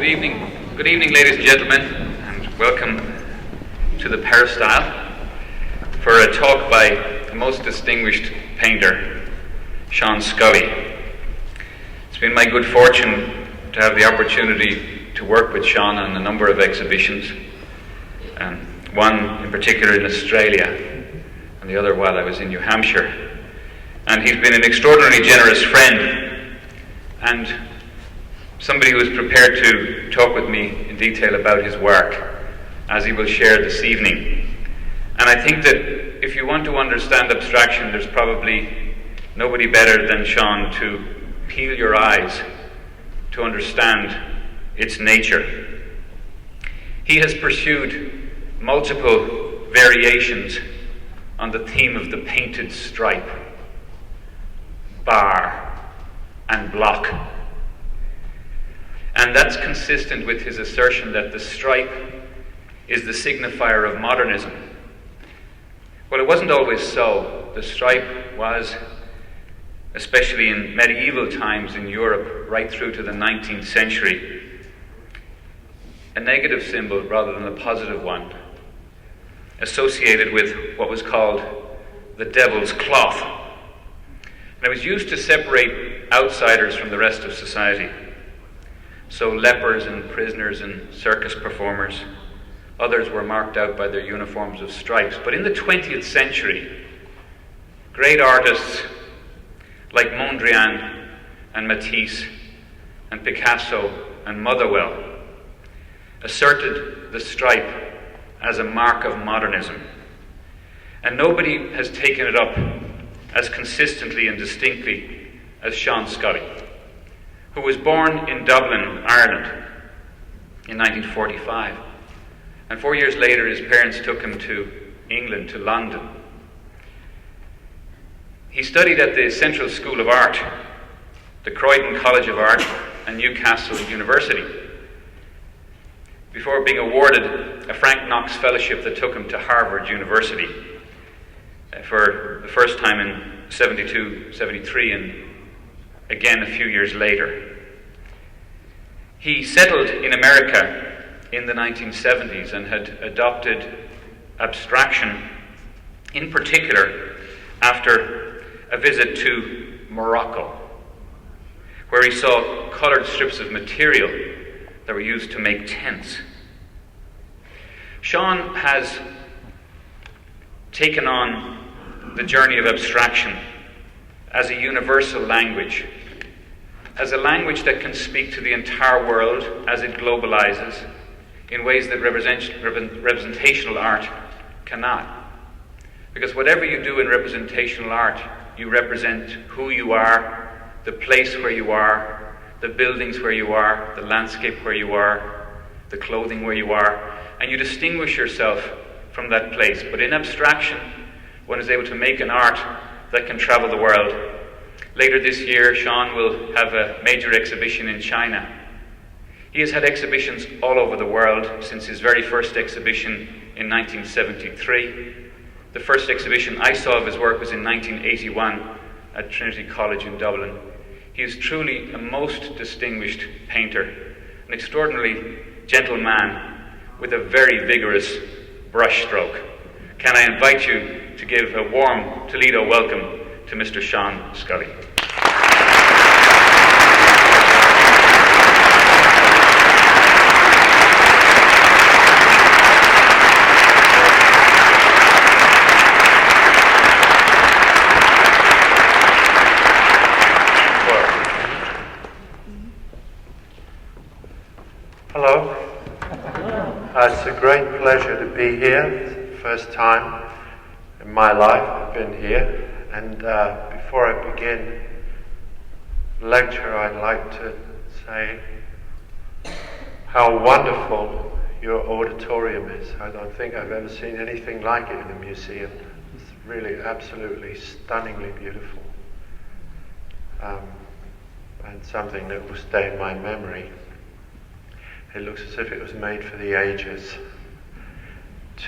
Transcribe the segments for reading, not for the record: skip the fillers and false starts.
Good evening, ladies and gentlemen, and welcome to the Peristyle for a talk by the most distinguished painter, Sean Scully. It's been my good fortune to have the opportunity to work with Sean on a number of exhibitions, one in particular in Australia, and the other while I was in New Hampshire. And he's been an extraordinarily generous friend, and somebody who is prepared to talk with me in detail about his work, as he will share this evening. And I think that if you want to understand abstraction, there's probably nobody better than Sean to peel your eyes to understand its nature. He has pursued multiple variations on the theme of the painted stripe, bar, and block. And that's consistent with his assertion that the stripe is the signifier of modernism. Well, it wasn't always so. The stripe was, especially in medieval times in Europe, right through to the 19th century, a negative symbol rather than a positive one, associated with what was called the devil's cloth. And it was used to separate outsiders from the rest of society. So lepers and prisoners and circus performers, others were marked out by their uniforms of stripes. But in the 20th century, great artists like Mondrian and Matisse and Picasso and Motherwell asserted the stripe as a mark of modernism. And nobody has taken it up as consistently and distinctly as Sean Scully, who was born in Dublin, Ireland in 1945. And 4 years later, his parents took him to England, to London. He studied at the Central School of Art, the Croydon College of Art, and Newcastle University, before being awarded a Frank Knox Fellowship that took him to Harvard University for the first time in 72, 73, and again a few years later. He settled in America in the 1970s and had adopted abstraction, in particular after a visit to Morocco, where he saw colored strips of material that were used to make tents. Sean has taken on the journey of abstraction as a universal language, as a language that can speak to the entire world as it globalizes in ways that representational art cannot. Because whatever you do in representational art, you represent who you are, the place where you are, the buildings where you are, the landscape where you are, the clothing where you are, and you distinguish yourself from that place. But in abstraction, one is able to make an art that can travel the world. Later this year, Sean will have a major exhibition in China. He has had exhibitions all over the world since his very first exhibition in 1973. The first exhibition I saw of his work was in 1981 at Trinity College in Dublin. He is truly a most distinguished painter, an extraordinarily gentle man with a very vigorous brushstroke. Can I invite you to give a warm Toledo welcome to Mr. Sean Scully. Hello. It's a great pleasure to be here. It's the first time in my life I've been here. And before I begin the lecture, I'd like to say how wonderful your auditorium is. I don't think I've ever seen anything like it in a museum. It's really absolutely stunningly beautiful. And something that will stay in my memory. It looks as if it was made for the ages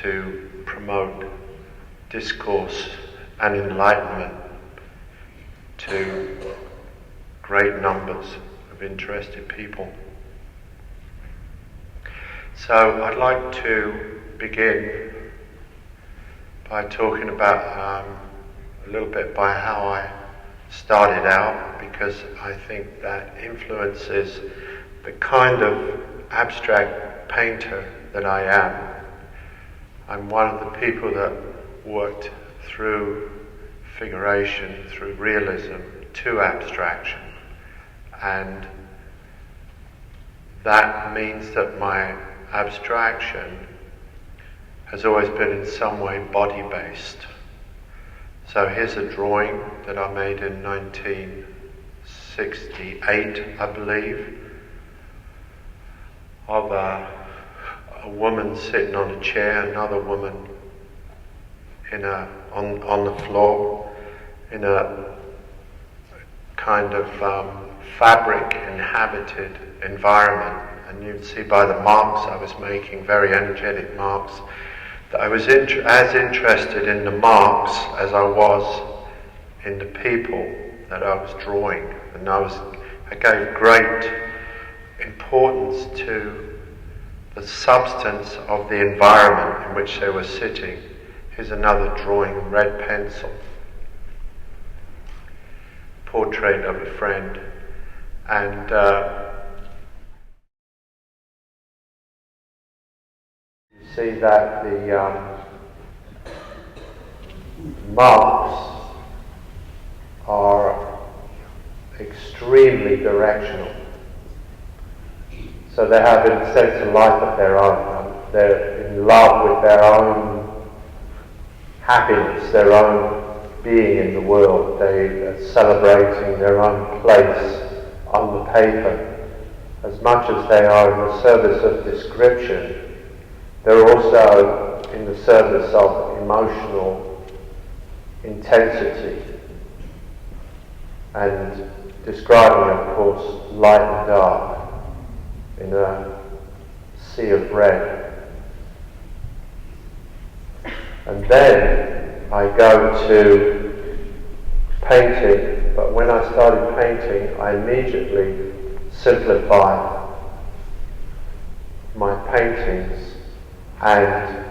to promote discourse and enlightenment to great numbers of interested people. So I'd like to begin by talking about a little bit by how I started out, because I think that influences the kind of abstract painter that I am. I'm one of the people that worked through figuration, through realism, to abstraction. And that means that my abstraction has always been in some way body-based. So here's a drawing that I made in 1968, I believe, of a woman sitting on a chair, another woman on the floor, in a kind of fabric-inhabited environment. And you'd see by the marks I was making, very energetic marks, that I was as interested in the marks as I was in the people that I was drawing. And I gave great importance to the substance of the environment in which they were sitting. Here's another drawing, red pencil, portrait of a friend. And you see that the marks are extremely directional. So they have a sense of life of their own. They're in love with their own happiness, their own being in the world. They are celebrating their own place on the paper. As much as they are in the service of description, they're also in the service of emotional intensity and describing, of course, light and dark in a sea of red. And then I go to painting, but when I started painting, I immediately simplified my paintings and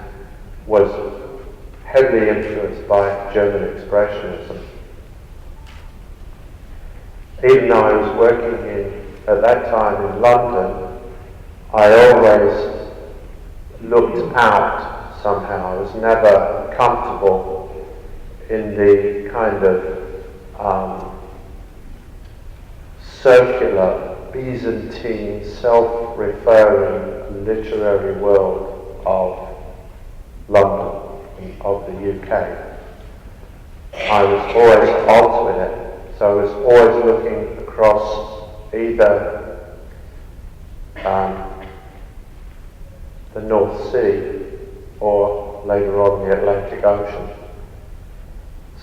was heavily influenced by German Expressionism. Even though I was working at that time in London, I always looked out somehow. I was never comfortable in the kind of circular, Byzantine, self-referring literary world of London, of the UK. I was always at odds with it, so I was always looking across either the North Sea or later on the Atlantic Ocean.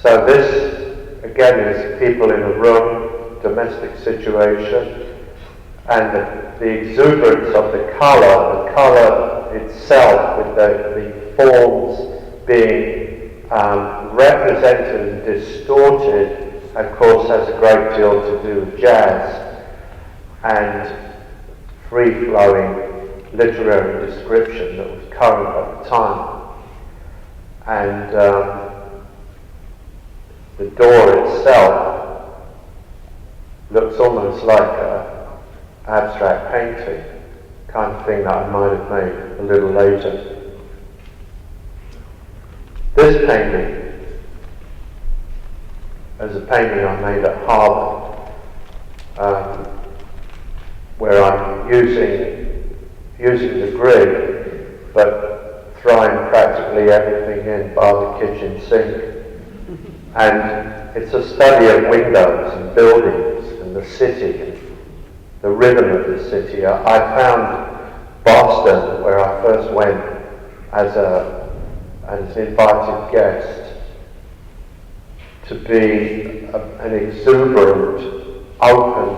So this, again, is people in a room, domestic situation, and the exuberance of the colour itself, with the forms being represented and distorted, of course, has a great deal to do with jazz and free-flowing literary description that was current at the time. And the door itself looks almost like an abstract painting, kind of thing that I might have made a little later. This painting is a painting I made at Harvard, where I'm using the grid, but throwing practically everything in bar the kitchen sink. And it's a study of windows and buildings and the city, and the rhythm of the city. I found Boston, where I first went as an invited guest, to be an exuberant, open,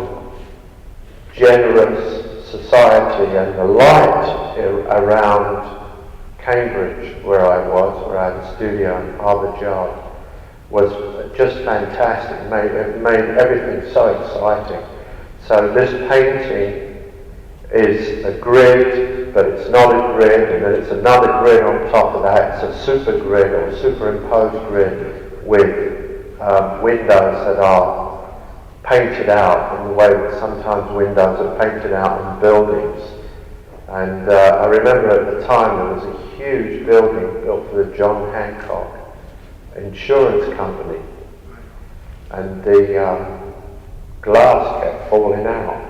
generous society, and the light around Cambridge, where I had a studio in Harvard Yard, was just fantastic. It made everything so exciting. So this painting is a grid but it's not a grid, and then it's another grid on top of that. It's a super grid or a superimposed grid with windows that are painted out in the way that sometimes windows are painted out in buildings. And I remember at the time there was a huge building built for the John Hancock insurance company, and the glass kept falling out,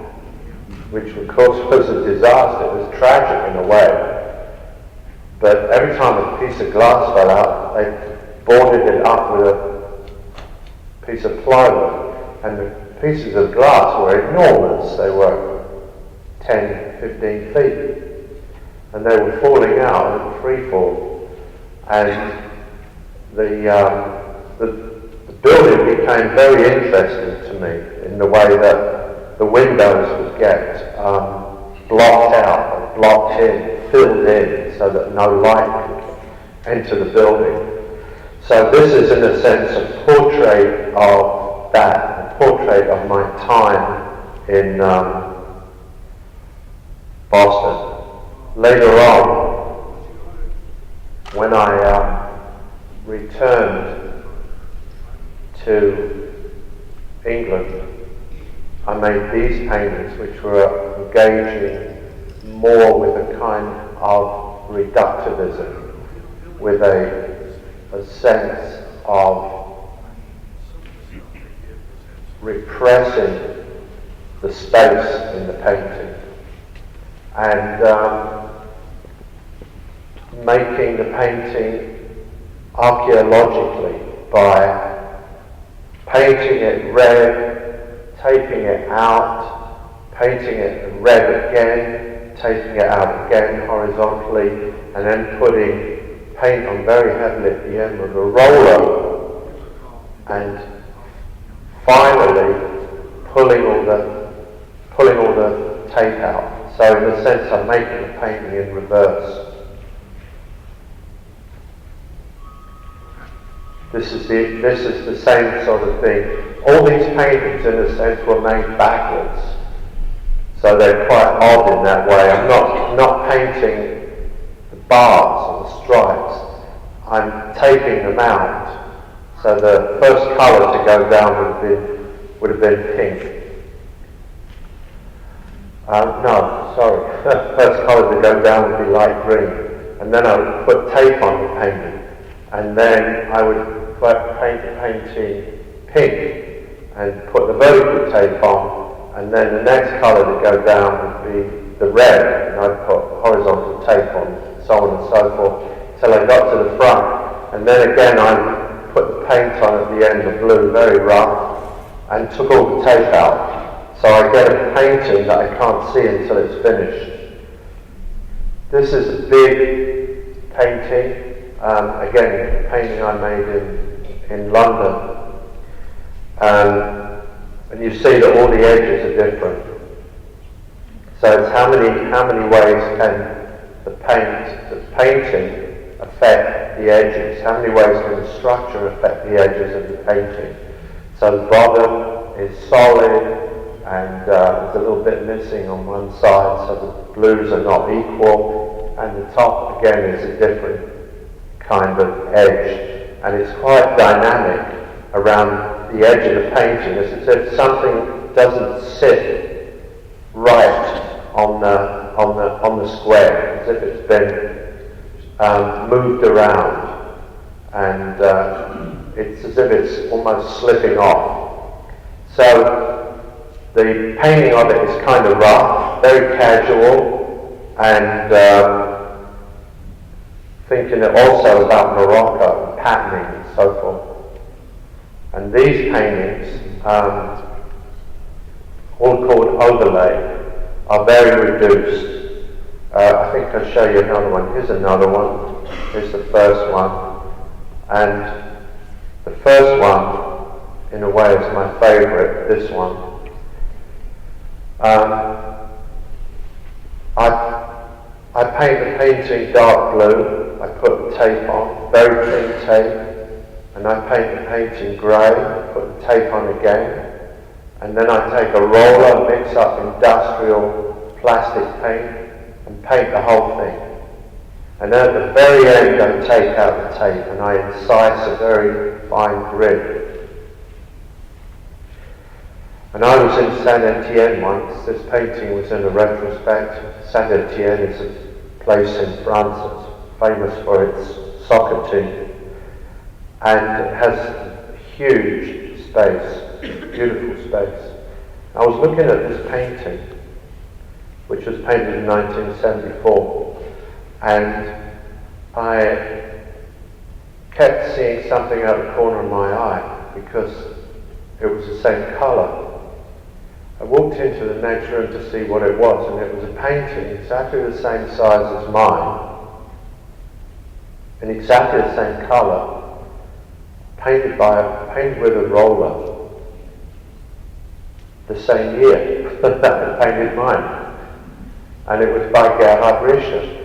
which of course was a disaster. It was tragic in a way, but every time a piece of glass fell out, they boarded it up with a piece of plywood, and the pieces of glass were enormous. They were 10, 15 feet, and they were falling out in free fall, and the building became very interesting to me in the way that the windows would get blocked out, or blocked in, filled in, so that no light could enter the building. So this is, in a sense, a portrait of that, a portrait of my time in Boston. Later on, when I returned to England, I made these paintings, which were engaging more with a kind of reductivism, with a sense of repressing the space in the painting, and making the painting archaeologically by painting it red, taking it out, painting it red again, taking it out again horizontally, and then putting paint on very heavily at the end with a roller, and finally pulling all the tape out. So in a sense I'm making the painting in reverse. This is the same sort of thing. All these paintings, in a sense, were made backwards, so they're quite odd in that way. I'm not painting the bars or the stripes. I'm taping them out. So the first colour to go down would have been pink. First colour to go down would be light green, and then I would put tape on the painting, and then I would paint the painting pink and put the vertical tape on, and then the next colour to go down would be the red, and I'd put horizontal tape on, so on and so forth, till I got to the front, and then again I put the paint on at the end, the blue, very rough, and took all the tape out, so I get a painting that I can't see until it's finished. This is a big painting. Again, a painting I made in London, and you see that all the edges are different. So it's how many ways can the painting affect the edges? How many ways can the structure affect the edges of the painting? So the bottom is solid, and there's a little bit missing on one side, so the blues are not equal, and the top again is a different kind of edge, and it's quite dynamic around the edge of the painting. It's as if something doesn't sit right on the square, as if it's been moved around, and it's as if it's almost slipping off. So the painting of it is kind of rough, very casual, and thinking also about Morocco and patterning and so forth. And these paintings, all called overlay, are very reduced. I think I'll show you another one. Here's another one. Here's the first one. And the first one, in a way, is my favourite, this one. I paint the painting dark blue. I put the tape on, very thin tape, and I paint the painting grey, put the tape on again, and then I take a roller, mix up industrial plastic paint, and paint the whole thing. And at the very end I take out the tape and I incise a very fine grid. And I was in Saint Etienne once. This painting was in a retrospect. Saint Etienne is a place in France that's famous for its soccer team. And it has huge space, beautiful space. I was looking at this painting, which was painted in 1974, and I kept seeing something out of the corner of my eye because it was the same colour. I walked into the next room to see what it was, and it was a painting exactly the same size as mine, in exactly the same colour, painted with a roller, the same year that I painted mine, and it was by Gerhard Richter.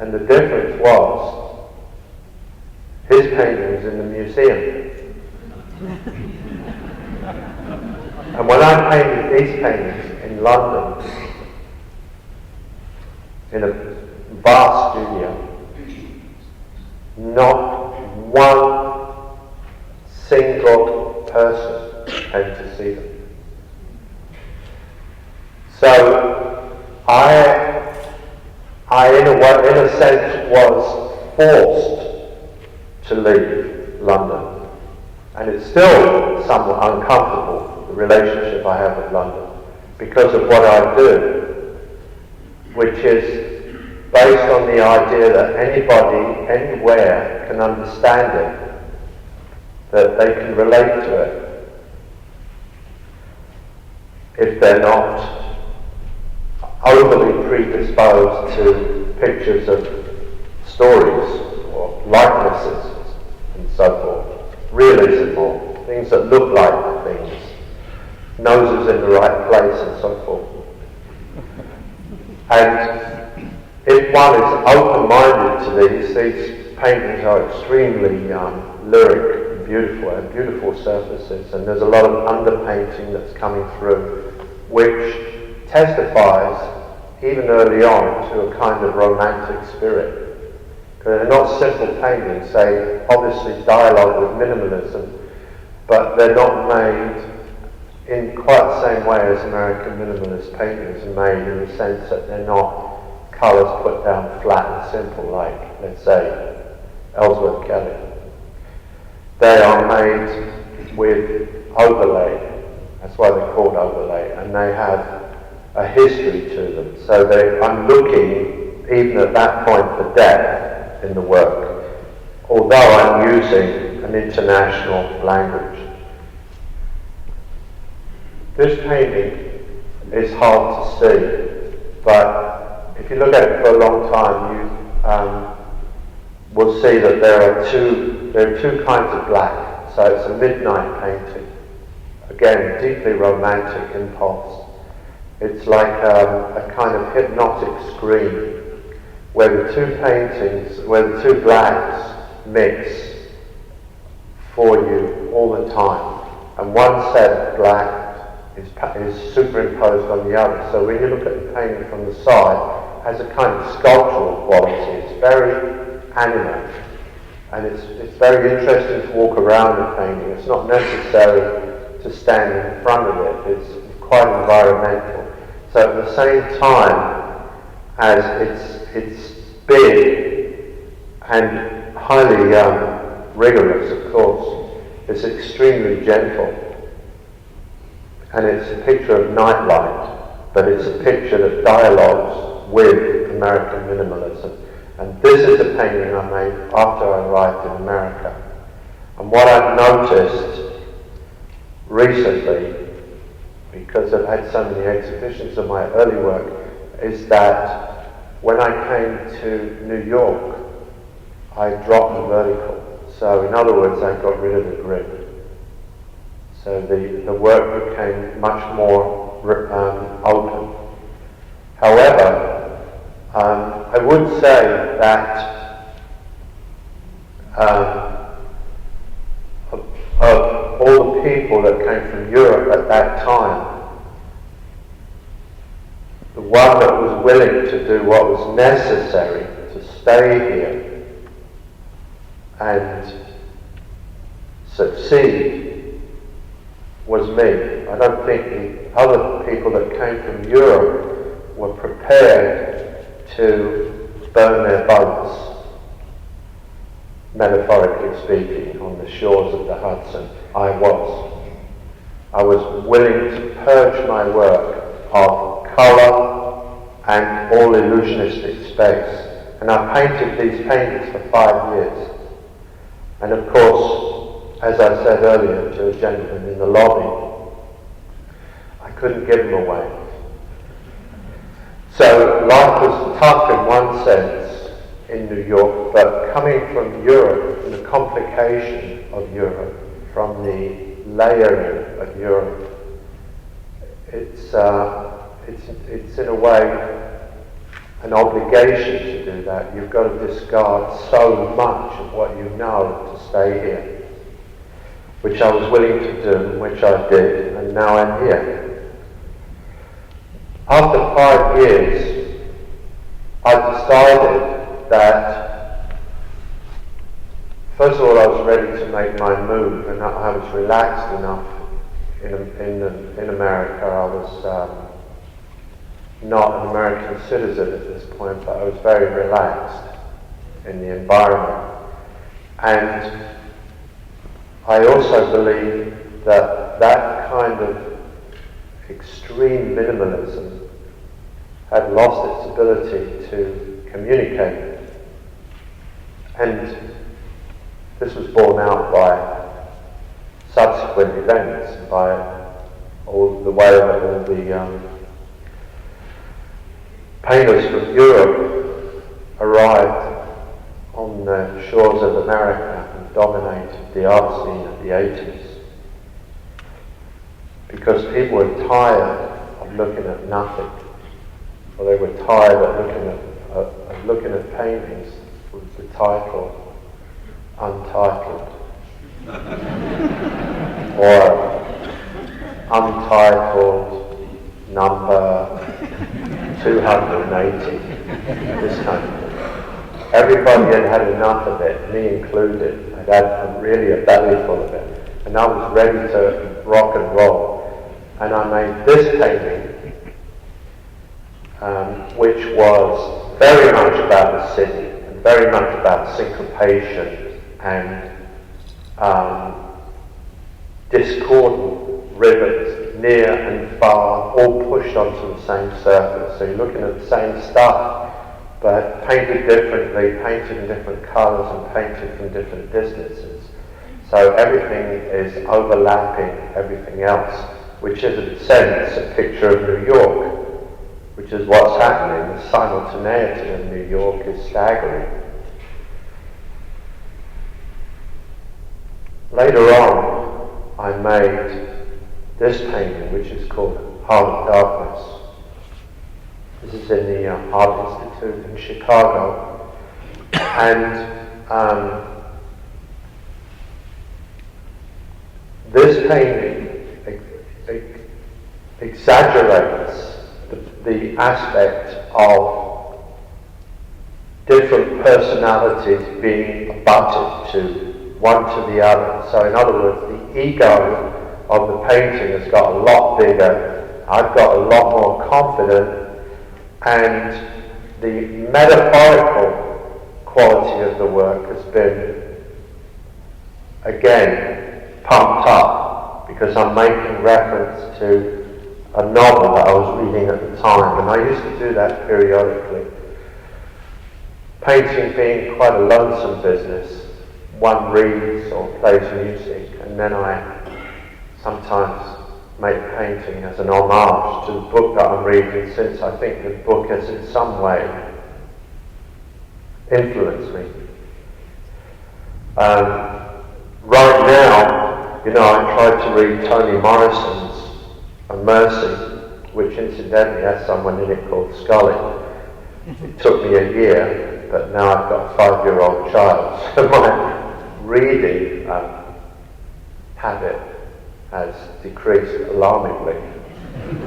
And the difference was, his painting was in the museum. And when I painted these paintings in London, in a vast studio, not one single person came to see them. So I in a sense was forced to leave London, and it's still somewhat uncomfortable, the relationship I have with London, because of what I do, which is based on the idea that anybody, anywhere can understand it, that they can relate to it, if they're not overly predisposed to pictures of stories or likenesses and so forth, realism or things that look like things, noses in the right place and so forth. And if one is open-minded to these paintings are extremely lyric and beautiful surfaces, and there's a lot of underpainting that's coming through, which testifies, even early on, to a kind of romantic spirit. They're not simple paintings, they obviously dialogue with minimalism, but they're not made in quite the same way as American minimalist paintings are made, in the sense that they're not colours put down flat and simple like, let's say, Ellsworth Kelly. They are made with overlay, that's why they're called overlay, and they have a history to them. So I'm looking, even at that point, for depth in the work, although I'm using an international language. This painting is hard to see, but if you look at it for a long time, you will see that there are two kinds of black. So it's a midnight painting. Again, deeply romantic impulse. It's like a kind of hypnotic screen where the two blacks mix for you all the time, and one set of black is superimposed on the other. So when you look at the painting from the side, it has a kind of sculptural quality. It's very animate, and it's very interesting to walk around the painting. It's not necessary to stand in front of it. It's quite environmental. So at the same time as it's big and highly rigorous, of course, it's extremely gentle. And it's a picture of nightlight, but it's a picture that dialogues with American minimalism. And this is a painting I made after I arrived in America. And what I've noticed recently, because I've had so many exhibitions of my early work, is that when I came to New York, I dropped the vertical. So in other words, I got rid of the grid. So the work became much more open. However, I would say that of all the people that came from Europe at that time, one that was willing to do what was necessary to stay here and succeed was me. I don't think the other people that came from Europe were prepared to burn their boats, metaphorically speaking, on the shores of the Hudson. I was. I was willing to purge my work of colour and all illusionistic space. And I painted these paintings for 5 years. And of course, as I said earlier to a gentleman in the lobby, I couldn't give them away. So life was tough in one sense in New York, but coming from Europe, and the complication of Europe, from the layering of Europe, it's in a way an obligation to do that. You've got to discard so much of what you know to stay here, which I was willing to do, and which I did, and now I'm here. After 5 years, I decided that, first of all, I was ready to make my move, and I was relaxed enough in America. I was not an American citizen at this point, but I was very relaxed in the environment. And I also believe that that kind of extreme minimalism had lost its ability to communicate. And this was borne out by subsequent events, by all the way that all the painters from Europe arrived on the shores of America and dominated the art scene of the 80s. Because people were tired of looking at nothing, or they were tired of looking at paintings with the title Untitled, or Untitled number 280, this kind of thing. Everybody had enough of it, me included. I'd had really a belly full of it, and I was ready to rock and roll. And I made this painting, which was very much about the city, and very much about syncopation and discordant rivers, near and far, all pushed onto the same surface. So you're looking at the same stuff, but painted differently, painted in different colours, and painted from different distances. So everything is overlapping everything else, which is in a sense a picture of New York, which is what's happening. The simultaneity of New York is staggering. Later on, I made this painting, which is called Heart of Darkness. This is in the Art Institute in Chicago. And this painting exaggerates the aspect of different personalities being abutted to one to the other. So in other words, the ego of the painting has got a lot bigger, I've got a lot more confident, and the metaphorical quality of the work has been, again, pumped up, because I'm making reference to a novel that I was reading at the time, and I used to do that periodically. Painting being quite a lonesome business. One reads or plays music, and then I sometimes make painting as an homage to the book that I'm reading, since I think the book has in some way influenced me. Right now, I tried to read Toni Morrison's A Mercy, which incidentally has someone in it called Scully. It took me a year, but now I've got a 5-year-old child, so my reading habit has decreased alarmingly.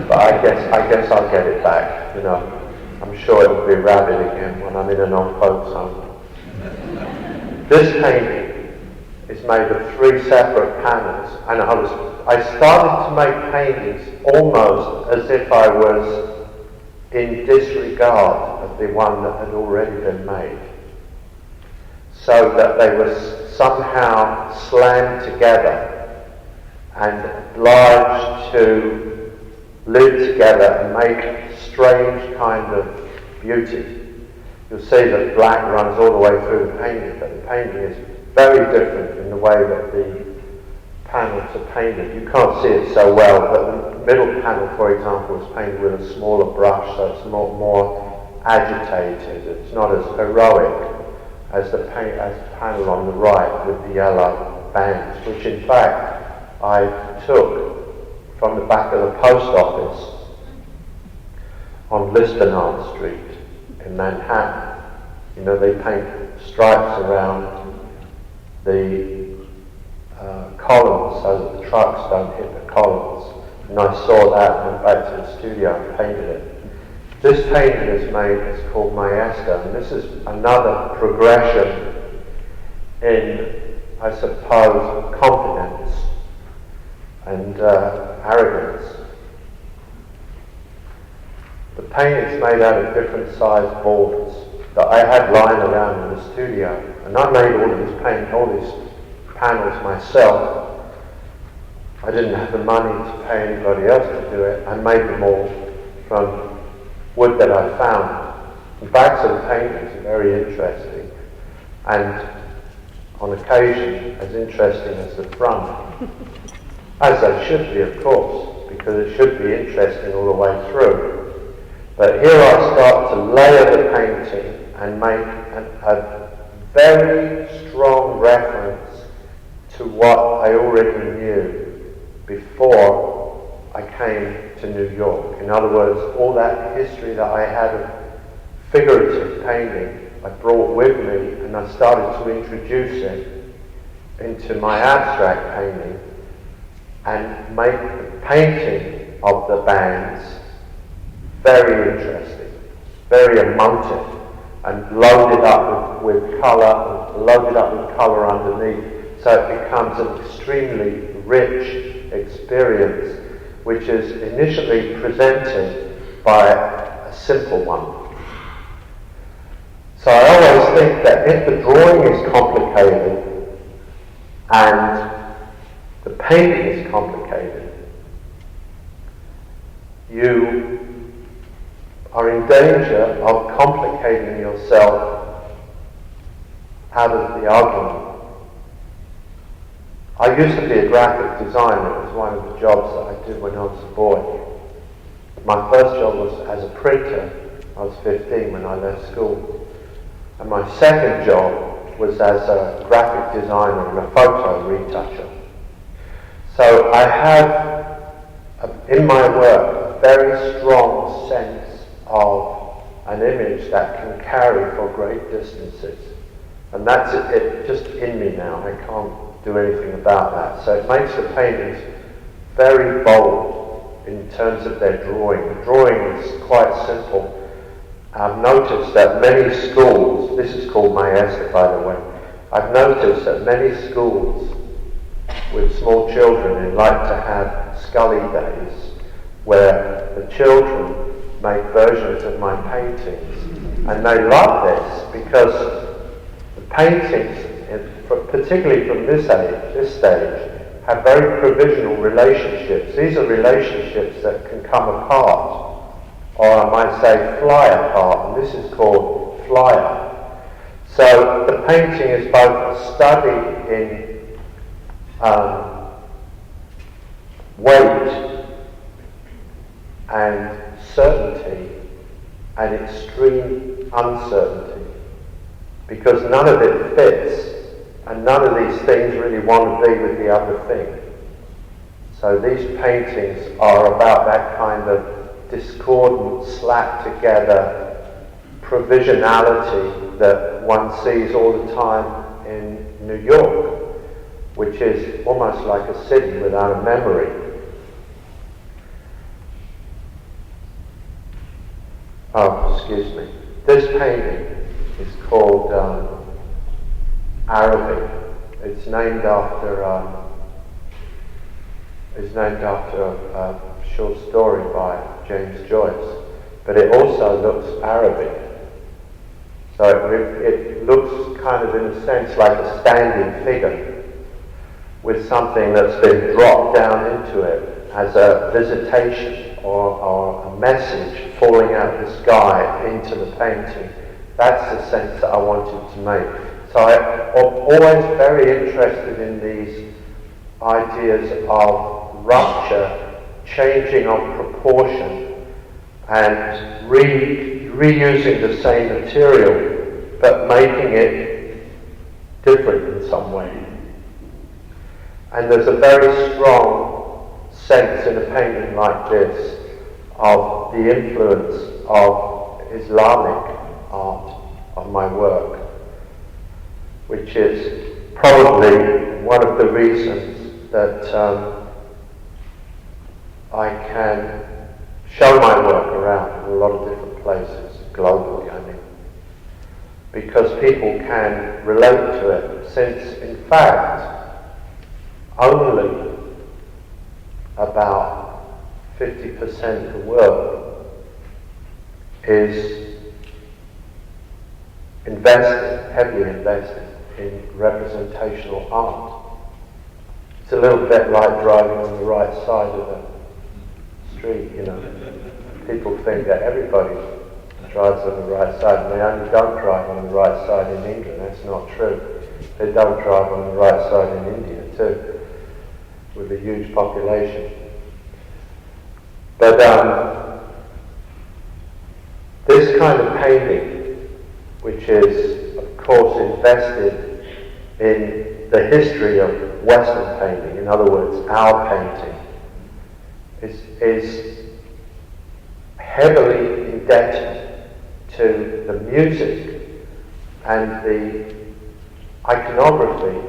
But I guess I'll get it back, you know. I'm sure it'll be rabid again when I'm in an old folks home. This painting is made of 3 separate panels, and I started to make paintings almost as if I was in disregard of the one that had already been made, so that they were somehow slammed together and obliged to live together and make a strange kind of beauty. You'll see that black runs all the way through the painting, but the painting is very different in the way that the panels are painted. You can't see it so well, but the middle panel, for example, is painted with a smaller brush, so it's more agitated. It's not as heroic as the panel on the right with the yellow bands, which in fact I took from the back of the post office on Lisbonard Street in Manhattan. You know, they paint stripes around the columns so that the trucks don't hit the columns. And I saw that and went back to the studio and painted it. This painting is called Maestro, and this is another progression in, I suppose, confidence and arrogance. The painting is made out of different sized boards that I had lying around in the studio, and I made all these panels myself. I didn't have the money to pay anybody else to do it. I made them all from wood that I found. The backs of the paintings are very interesting, and on occasion as interesting as the front. As they should be, of course, because it should be interesting all the way through. But here I start to layer the painting and make a very strong reference to what I already knew before I came to New York. In other words, all that history that I had of figurative painting I brought with me, and I started to introduce it into my abstract painting and make the painting of the bands very interesting, very emotive, and loaded up with colour underneath, so it becomes an extremely rich experience, which is initially presented by a simple one. So I always think that if the drawing is complicated and the painting is complicated, you are in danger of complicating yourself out of the argument. I used to be a graphic designer. It was one of the jobs that I did when I was a boy. My first job was as a printer. I was 15 when I left school. And my second job was as a graphic designer and a photo retoucher. So I have, in my work, a very strong sense of an image that can carry for great distances. And that's it just in me now. I can't do anything about that. So it makes the paintings very bold in terms of their drawing. The drawing is quite simple. I've noticed that many schools, this is called Maestro by the way, I've noticed that many schools with small children like to have Scully days where the children make versions of my paintings, and they love this because the paintings, particularly from this stage, have very provisional relationships. These are relationships that can come apart, or I might say fly apart, and this is called flyer. So the painting is both a study in weight and certainty and extreme uncertainty, because none of it fits, and none of these things really want to be with the other thing. So these paintings are about that kind of discordant, slapped together provisionality that one sees all the time in New York, which is almost like a city without a memory. excuse me. This painting is called Arabic. It's named after a short story by James Joyce, but it also looks Arabic. So it looks kind of, in a sense, like a standing figure with something that's been dropped down into it as a visitation or a message falling out of the sky into the painting. That's the sense that I wanted to make. So I'm always very interested in these ideas of rupture, changing of proportion, and reusing the same material, but making it different in some way. And there's a very strong sense in a painting like this of the influence of Islamic art on my work, which is probably one of the reasons that I can show my work around in a lot of different places, globally, I mean, because people can relate to it, since, in fact, only about 50% of the world is heavily invested in representational art. It's a little bit like driving on the right side of the street, you know. People think that everybody drives on the right side, and they only don't drive on the right side in England. That's not true. They don't drive on the right side in India too, with a huge population. But this kind of painting, which is, of course, invested in the history of Western painting, in other words, our painting, is heavily indebted to the music and the iconography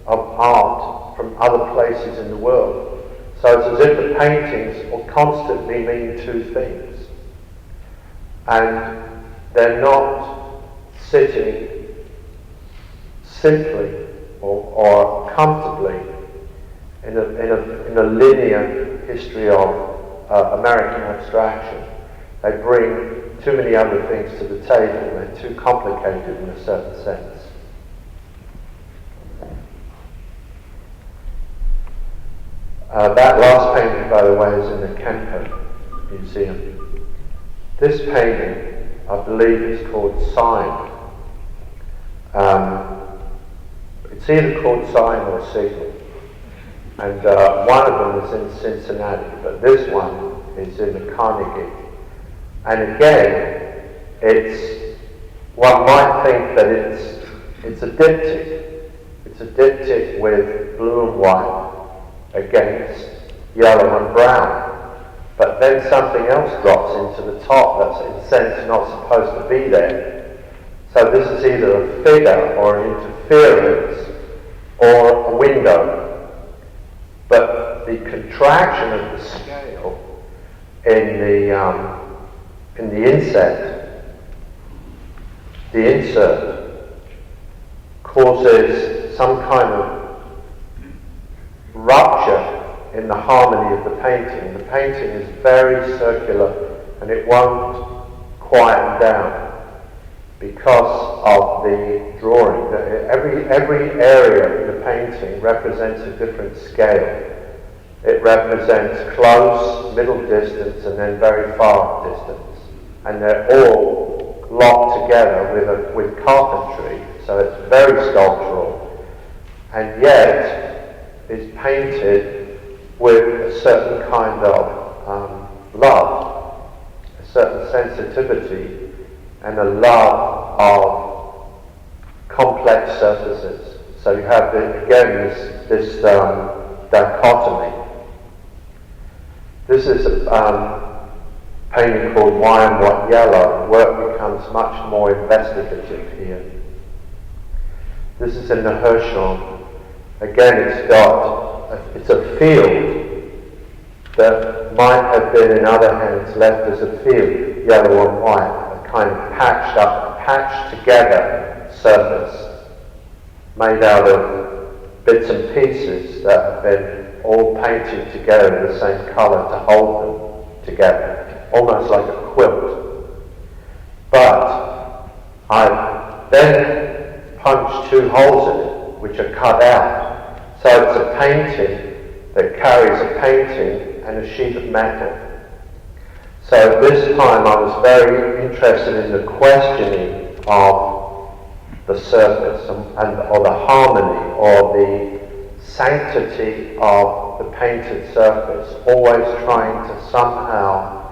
of art from other places in the world. So it's as if the paintings will constantly mean two things. And they're not sitting simply or comfortably in a linear history of American abstraction. They bring too many other things to the table. They're too complicated in a certain sense. That last painting, by the way, is in the Kemper Museum. This painting, I believe, is called Sign. It's either called Sign or Signal. And one of them is in Cincinnati, but this one is in the Carnegie. And again, one might think that it's a diptych. It's a diptych with blue and white against yellow and brown. But then something else drops into the top that's in a sense not supposed to be there. So this is either a figure or an interference or a window. But the contraction of the scale in the insert causes some kind of rupture in the harmony of the painting. The painting is very circular and it won't quieten down because of the drawing. Every area in the painting represents a different scale. It represents close, middle distance, and then very far distance. And they're all locked together with carpentry, so it's very sculptural. And yet, is painted with a certain kind of love, a certain sensitivity, and a love of complex surfaces. So you have, this dichotomy. This is a painting called Why and What Yellow. The work becomes much more investigative here. This is in the Hirschhorn. Again, it's a field that might have been in other hands left as a field, yellow and white, a kind together surface made out of bits and pieces that have been all painted together the same colour to hold them together, almost like a quilt. But I then punched 2 holes in it, which are cut out. So it's a painting that carries a painting and a sheet of metal. So at this time I was very interested in the questioning of the surface or the harmony or the sanctity of the painted surface, always trying to somehow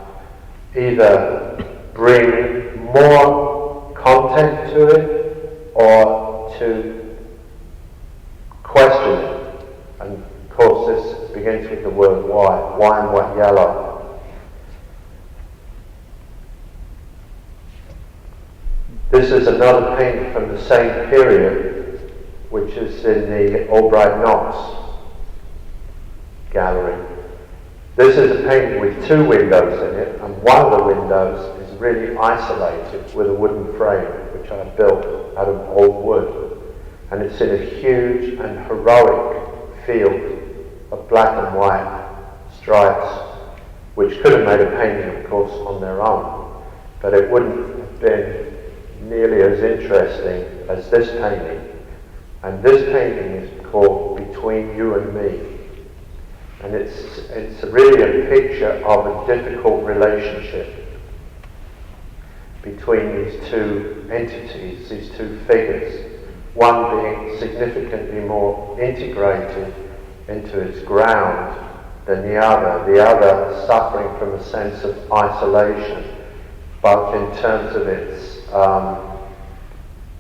either bring more content to it or to question it. And of course this begins with the word why and what yellow. This is another painting from the same period, which is in the Albright Knox gallery. This is a painting with 2 windows in it, and one of the windows is really isolated with a wooden frame, which I built out of old wood. And it's in a huge and heroic field of black and white stripes, which could have made a painting, of course, on their own, but it wouldn't have been nearly as interesting as this painting. And this painting is called Between You and Me. And it's really a picture of a difficult relationship between these 2 entities, these 2 figures, one being significantly more integrated into its ground than the other suffering from a sense of isolation, both in terms of its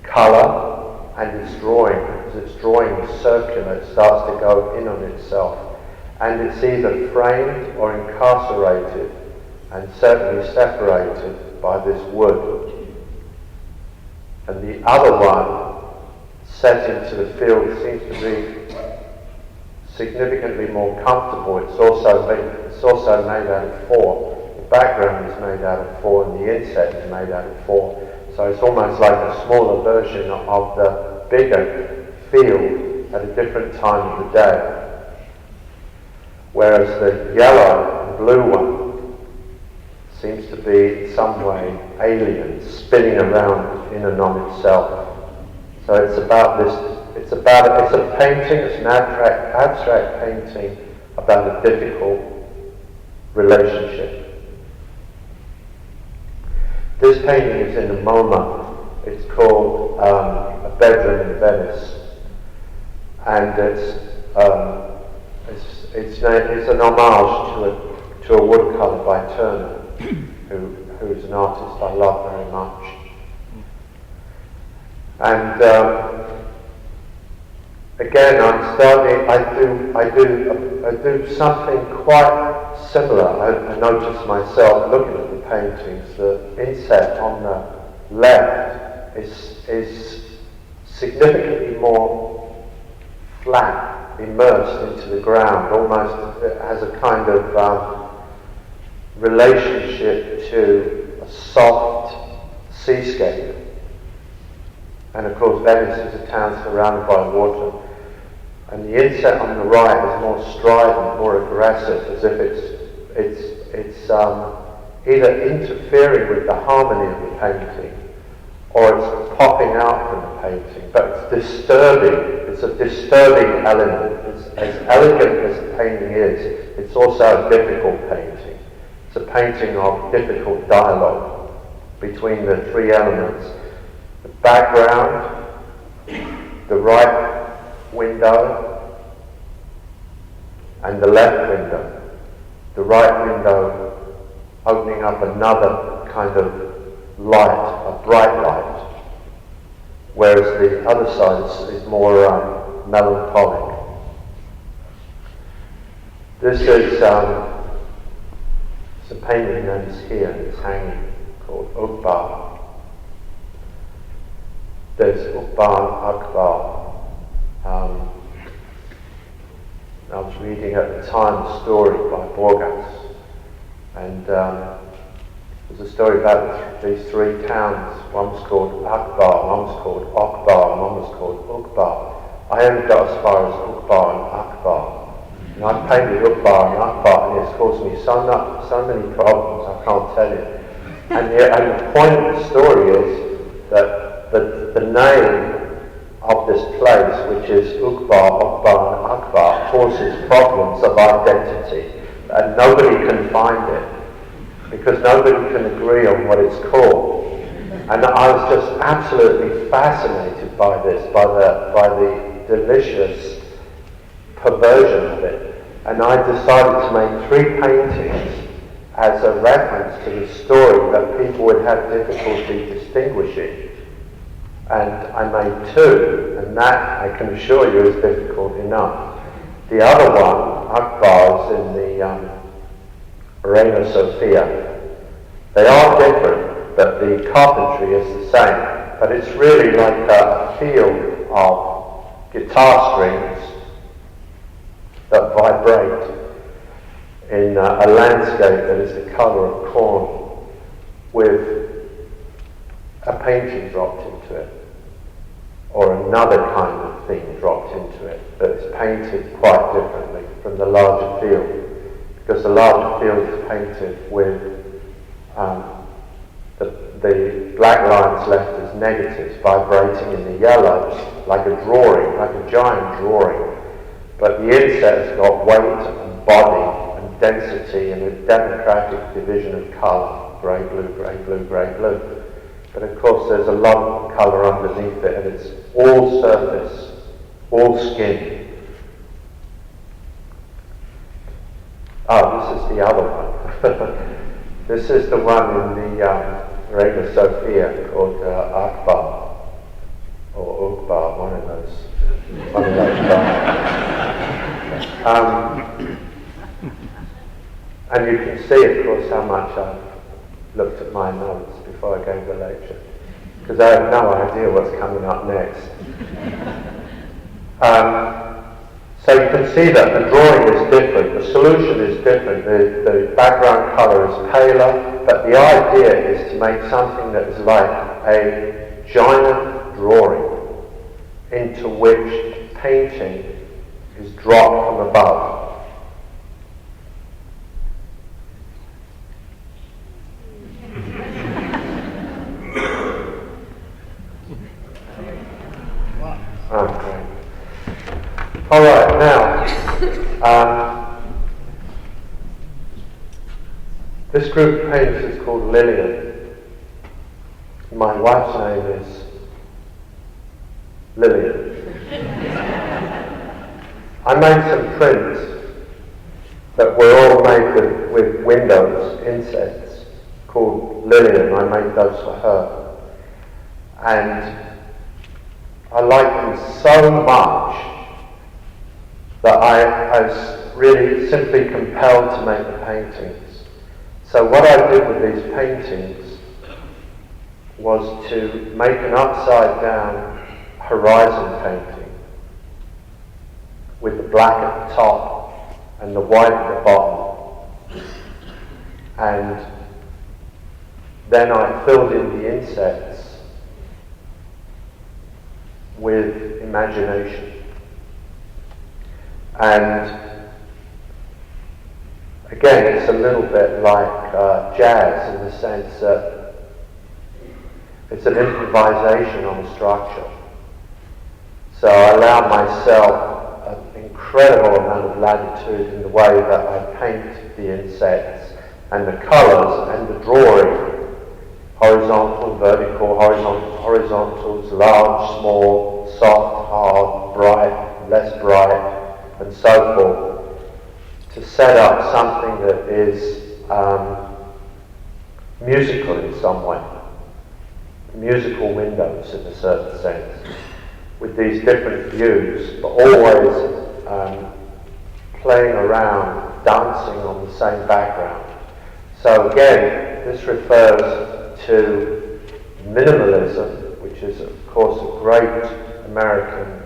colour and its drawing. As its drawing is circular, it starts to go in on itself. And it's either framed or incarcerated and certainly separated by this wood. And the other one, set into the field, seems to be significantly more comfortable. It's also made out of 4. The background is made out of 4 and the inset is made out of 4. So it's almost like a smaller version of the bigger field at a different time of the day. Whereas the yellow and blue one seems to be in some way alien, spinning around in and on itself. So it's a painting, it's an abstract painting about a difficult relationship. This painting is in the MoMA. It's called A Bedroom in Venice, and it's an homage to a woodcutter by Turner, who's an artist I love very much. And again, I do something quite similar. I noticed myself looking at the paintings. The inset on the left is significantly more flat, immersed into the ground, almost as a kind of relationship to a soft seascape. And of course Venice is a town surrounded by water. And the inset on the right is more strident, more aggressive, as if it's either interfering with the harmony of the painting or it's popping out from the painting, but it's disturbing. It's a disturbing element. As elegant as the painting is, it's also a difficult painting. It's a painting of difficult dialogue between the 3 elements. The background, the right window, and the left window. The right window opening up another kind of light, a bright light, whereas the other side is more melancholic. This is a painting that is here, it's hanging, called Ookbar. There's Ookbar. I was reading at the time a story by Borges, and it was a story about these 3 towns One was called Akbar, one was called Ookbar, and one was called Ookbar. I only got as far as Ookbar and Akbar. And I've painted Ookbar and Akbar, and it's caused me so many problems, I can't tell you. And the point of the story is that the name of this place, which is Ookbar, Ookbar and Akbar, causes problems of identity, and nobody can find it, because nobody can agree on what it's called. And I was just absolutely fascinated by this, by the delicious perversion of it. And I decided to make 3 paintings as a reference to the story that people would have difficulty distinguishing. And I made 2, and that, I can assure you, is difficult enough. The other one, Akbar, is in the Reina Sofia. They are different, but the carpentry is the same. But it's really like a field of guitar strings that vibrate in a landscape that is the colour of corn, with a painting dropped into it, or another kind of thing dropped into it, but it's painted quite differently from the larger field, because the larger field is painted with the black lines left as negatives vibrating in the yellow, like a drawing, like a giant drawing. But the inset has got weight and body and density and a democratic division of colour, grey, blue, grey, blue, grey, blue. But of course there's a lot of colour underneath it, and it's all surface, all skin. Oh, this is the other one. This is the one in the Reina Sofia called Akbar, or Ookbar, one of those and you can see, of course, how much I've looked at my notes before I gave the lecture, because I have no idea what's coming up next. So you can see that the drawing is different, the solution is different, the background colour is paler, but the idea is to make something that is like a giant drawing into which painting is dropped from above. Okay. All right, now, this group of paintings is called Lillian. My wife's name is Lillian. I made some prints that were all made with windows, insets, called Lillian. I made those for her. And I like them so much that I was really simply compelled to make the paintings. So what I did with these paintings was to make an upside down horizon painting with the black at the top and the white at the bottom. And then I filled in the insets with imagination. And again, it's a little bit like jazz in the sense that it's an improvisation on a structure. So I allow myself an incredible amount of latitude in the way that I paint the insets and the colours and the drawing. Horizontal, vertical, horizontals, large, small, soft, hard, bright, less bright, and so forth, to set up something that is musical in some way, musical windows in a certain sense, with these different views, but always playing around, dancing on the same background. So again, this refers to minimalism, which is of course a great American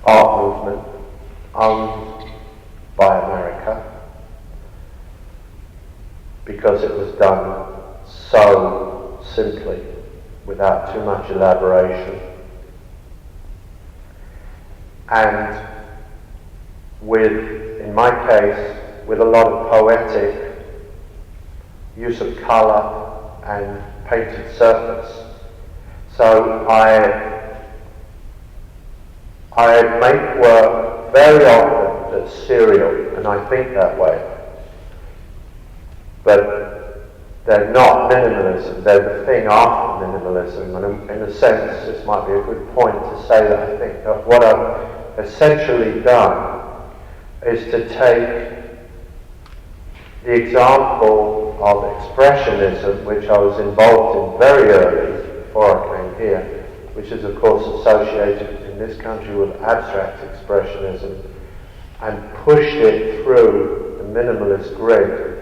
art movement owned by America, because it was done so simply without too much elaboration. And with, in my case, with a lot of poetic use of colour and painted surface. So I make work very often that's serial, and I think that way. But they're not minimalism, they're the thing after minimalism, and in a sense this might be a good point to say that I think that what I've essentially done is to take the example of expressionism, which I was involved in very early before I came here, which is of course associated in this country with abstract expressionism, and pushed it through the minimalist grid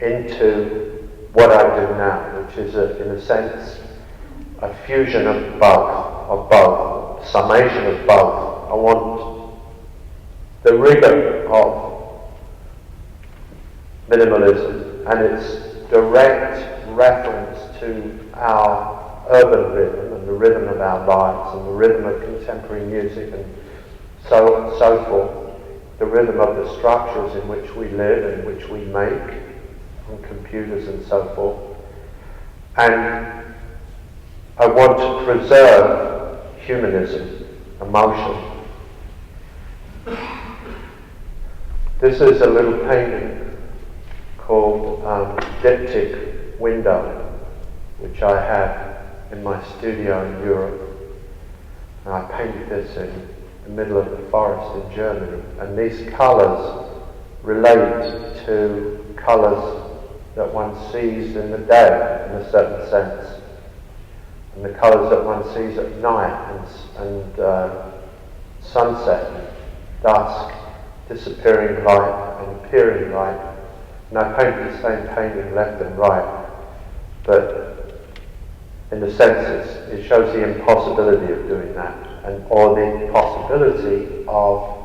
into what I do now, which is in a sense a fusion of both, summation of both. I want the rigor of minimalism and its direct reference to our urban rhythm and the rhythm of our lives and the rhythm of contemporary music and so forth, the rhythm of the structures in which we live and which we make on computers and so forth. And I want to preserve humanism, emotion. This is a little painting called Dented Window, which I have in my studio in Europe. And I painted this in the middle of the forest in Germany. And these colours relate to colours that one sees in the day, in a certain sense, and the colours that one sees at night and sunset, and dusk, disappearing light and appearing light. And I painted the same painting left and right, but in a sense it shows the impossibility of doing that, or the possibility of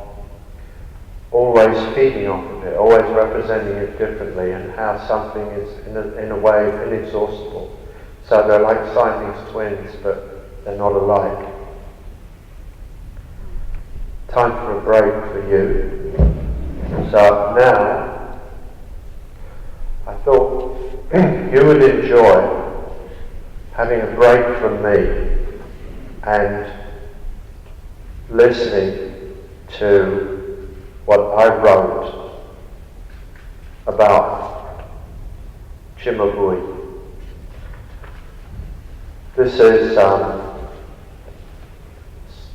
always feeding off of it, always representing it differently, and how something is in a way inexhaustible. So they're like Siamese twins, but they're not alike. Time for a break for you. So now, I thought you would enjoy having a break from me and listening to what I wrote about Cimabue. This is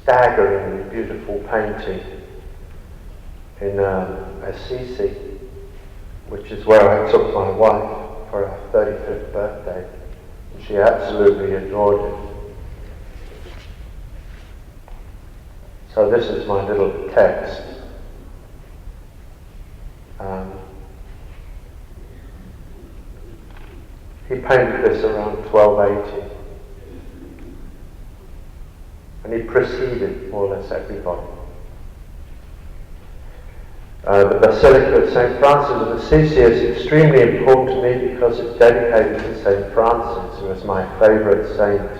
staggeringly beautiful painting in Assisi, which is where I took my wife for her 35th birthday, and she absolutely adored it. So this is my little text. He painted this around 1280, and he preceded more or less everybody. The Basilica of St. Francis of Assisi is extremely important to me because it's dedicated to St. Francis, who was my favourite saint.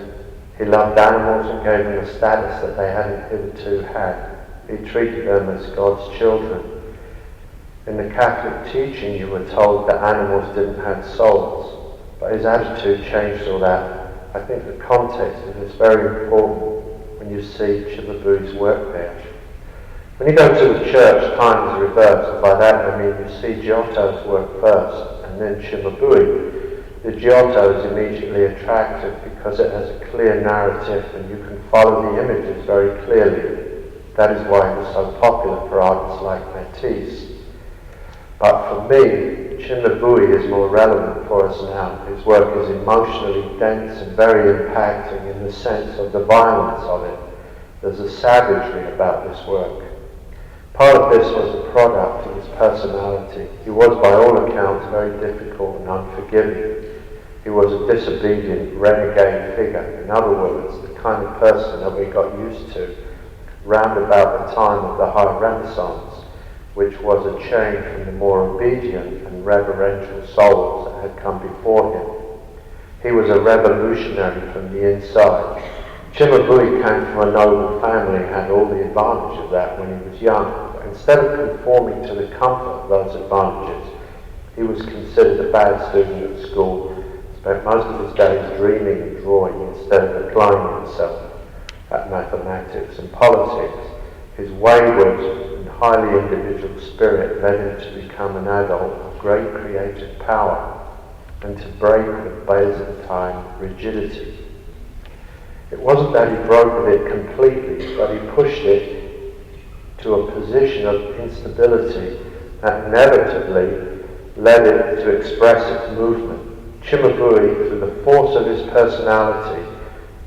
He loved animals and gave them a status that they hadn't hitherto had. He treated them as God's children. In the Catholic teaching, you were told that animals didn't have souls, but his attitude changed all that. I think the context of it is very important when you see Cimabue's work there. When you go to the church, time is reversed, and by that I mean you see Giotto's work first, and then Cimabue. The Giotto is immediately attractive because it has a clear narrative and you can follow the images very clearly. That is why it was so popular for artists like Matisse. But for me, Cimabue is more relevant for us now. His work is emotionally dense and very impacting in the sense of the violence of it. There's a savagery about this work. Part of this was the product of his personality. He was, by all accounts, very difficult and unforgiving. He was a disobedient, renegade figure. In other words, the kind of person that we got used to round about the time of the High Renaissance, which was a change from the more obedient and reverential souls that had come before him. He was a revolutionary from the inside. Cimabue came from a noble family and had all the advantage of that when he was young. But instead of conforming to the comfort of those advantages, he was considered a bad student at school, spent most of his days dreaming and drawing instead of applying himself at mathematics and politics. His wayward and highly individual spirit led him to become an adult of great creative power and to break with Byzantine rigidity. It wasn't that he broke with it completely, but he pushed it to a position of instability that inevitably led it to express its movement. Cimabue, through the force of his personality,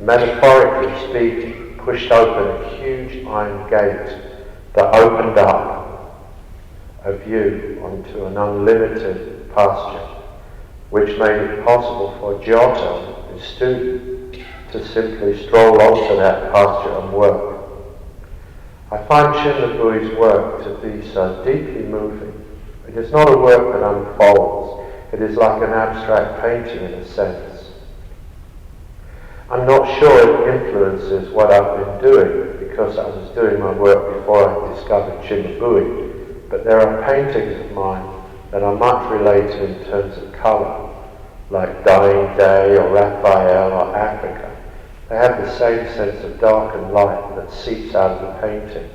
metaphorically speaking, pushed open a huge iron gate that opened up a view onto an unlimited pasture, which made it possible for Giotto, his student, to simply stroll onto that pasture and work. I find Cimabue's work to be so deeply moving. It is not a work that unfolds. It is like an abstract painting in a sense. I'm not sure it influences what I've been doing because I was doing my work before I discovered Cimabue, but there are paintings of mine that are much related in terms of colour, like Dying Day or Raphael or Africa. They have the same sense of dark and light that seeps out of the painting.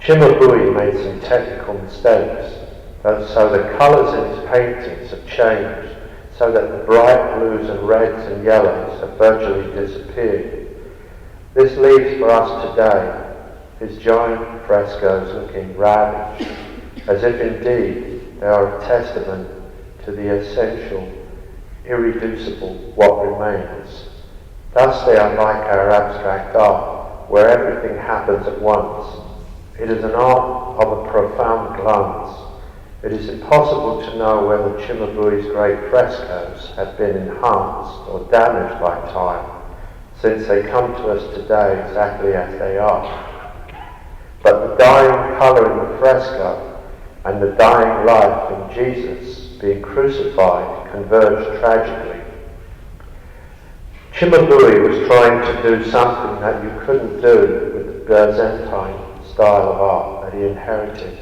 Cimabue made some technical mistakes, so the colours in his paintings have changed, so that the bright blues and reds and yellows have virtually disappeared. This leaves for us today his giant frescoes looking ravaged, as if indeed they are a testament to the essential, irreducible what remains. Thus they are like our abstract art, where everything happens at once. It is an art of a profound glance. It is impossible to know whether Cimabue's great frescoes have been enhanced or damaged by time, since they come to us today exactly as they are. But the dying colour in the fresco and the dying life in Jesus being crucified converge tragically. Cimabue was trying to do something that you couldn't do with the Byzantine style of art that he inherited.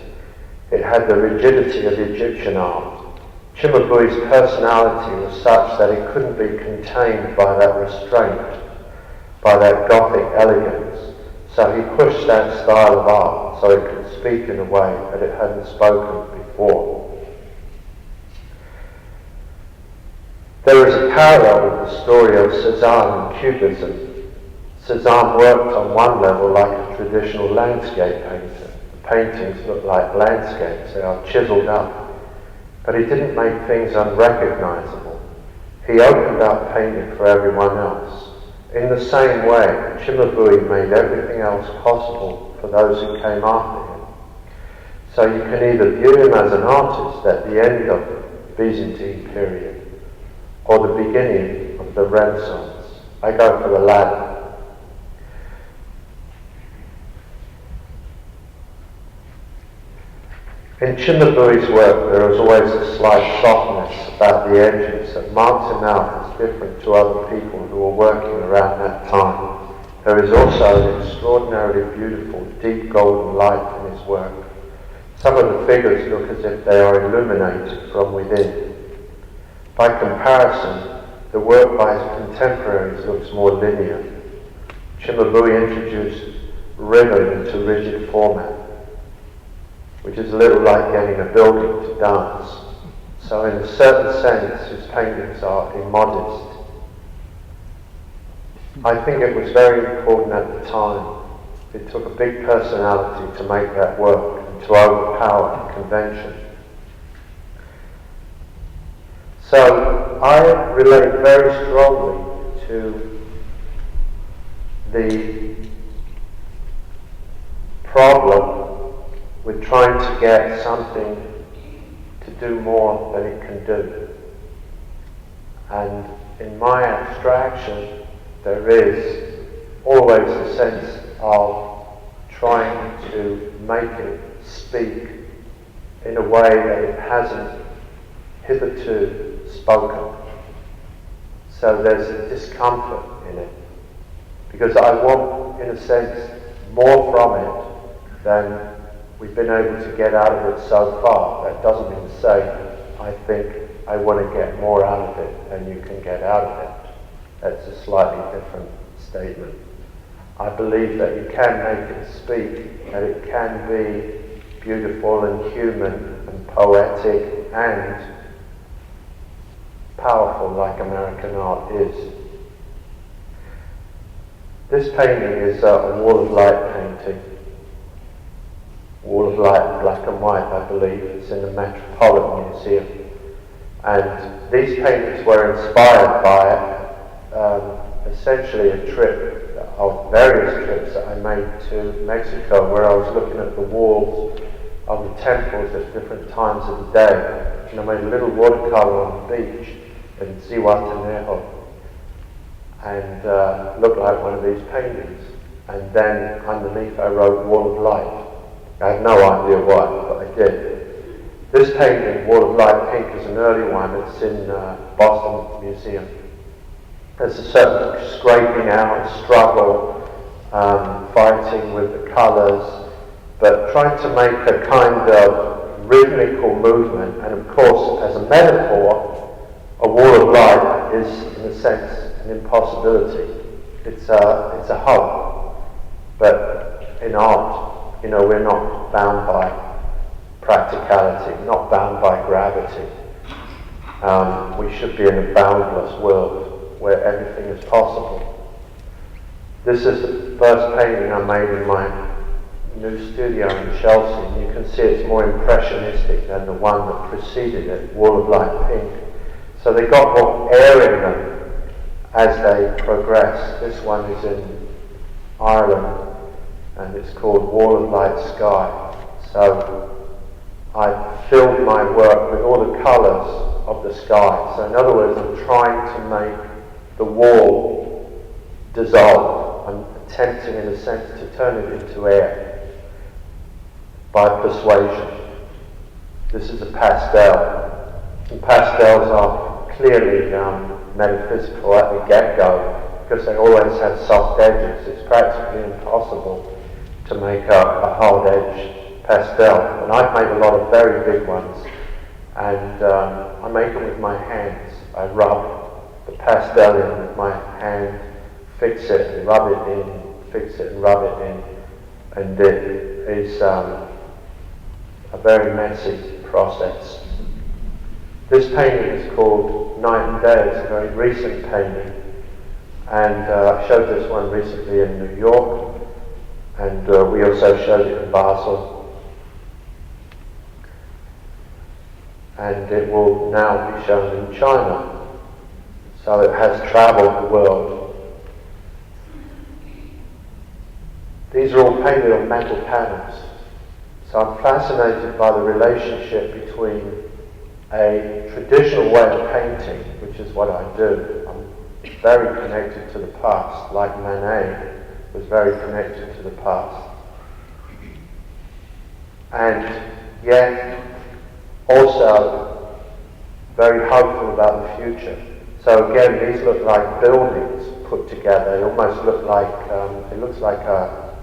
It had the rigidity of Egyptian art. Cimabue's personality was such that it couldn't be contained by that restraint, by that Gothic elegance. So he pushed that style of art so it could speak in a way that it hadn't spoken before. There is a parallel with the story of Cézanne and Cubism. Cézanne worked on one level like a traditional landscape painter. The paintings look like landscapes, they are chiselled up. But he didn't make things unrecognisable. He opened up painting for everyone else. In the same way, Cimabue made everything else possible for those who came after him. So you can either view him as an artist at the end of the Byzantine period, or the beginning of the Renaissance. I go for the latter. In Cimabue's work, there is always a slight softness about the edges that marks him out as different to other people who were working around that time. There is also an extraordinarily beautiful, deep golden light in his work. Some of the figures look as if they are illuminated from within. By comparison, the work by his contemporaries looks more linear. Cimabue introduced rhythm into rigid format, which is a little like getting a building to dance. So in a certain sense, his paintings are immodest. I think it was very important at the time. It took a big personality to make that work and to overpower convention. So I relate very strongly to the problem with trying to get something to do more than it can do. And in my abstraction, there is always a sense of trying to make it speak in a way that it hasn't hitherto spoken. so there's a discomfort in it. Because I want, in a sense, more from it than we've been able to get out of it so far. That doesn't mean to say I think I want to get more out of it than you can get out of it. That's a slightly different statement. I believe that you can make it speak, that it can be beautiful and human and poetic and powerful like American art is. This painting is a wall of light painting. Wall of light, black and white, I believe. It's in the Metropolitan Museum. And these paintings were inspired by essentially a trip, of various trips that I made to Mexico, where I was looking at the walls of the temples at different times of the day. And I made a little watercolor on the beach in Zihuatanejo, and looked like one of these paintings. And then underneath I wrote Wall of Light. I had no idea why, but I did. This painting, Wall of Light Pink, is an early one. It's in Boston Museum. There's a certain scraping out, struggle, fighting with the colours, but trying to make a kind of rhythmical movement. And of course, as a metaphor, a wall of light is, in a sense, an impossibility. It's a hope. But in art, we're not bound by practicality, not bound by gravity. We should be in a boundless world where everything is possible. This is the first painting I made in my new studio in Chelsea, and you can see it's more impressionistic than the one that preceded it, Wall of Light Pink. So they got more air in them as they progress. This one is in Ireland, and it's called Wall of Light Sky. So I filled my work with all the colours of the sky. So in other words, I'm trying to make the wall dissolve. I'm attempting, in a sense, to turn it into air by persuasion. This is a pastel. And pastels are clearly metaphysical at the get-go, because they always have soft edges. It's practically impossible to make a hard-edged pastel. And I've made a lot of very big ones, and I make them with my hands. I rub the pastel in with my hand, fix it and rub it in, fix it and rub it in, and it is a very messy process. This painting is called Night and Day. It's a very recent painting, and I showed this one recently in New York, and we also showed it in Basel, and it will now be shown in China. So it has travelled the world. These are all painted on metal panels. So I'm fascinated by the relationship between a traditional way of painting, which is what I do. I'm very connected to the past, like Manet was very connected to the past. And yet also very hopeful about the future. So again, these look like buildings put together. They almost look like, it looks like a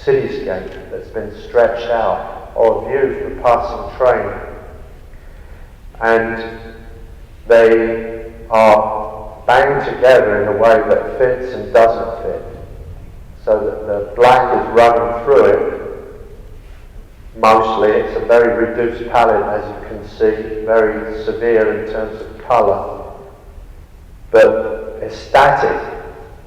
cityscape that's been stretched out, or a view from a passing train. And they are banged together in a way that fits and doesn't fit. So that the black is running through it. Mostly, it's a very reduced palette, as you can see, very severe in terms of colour, but ecstatic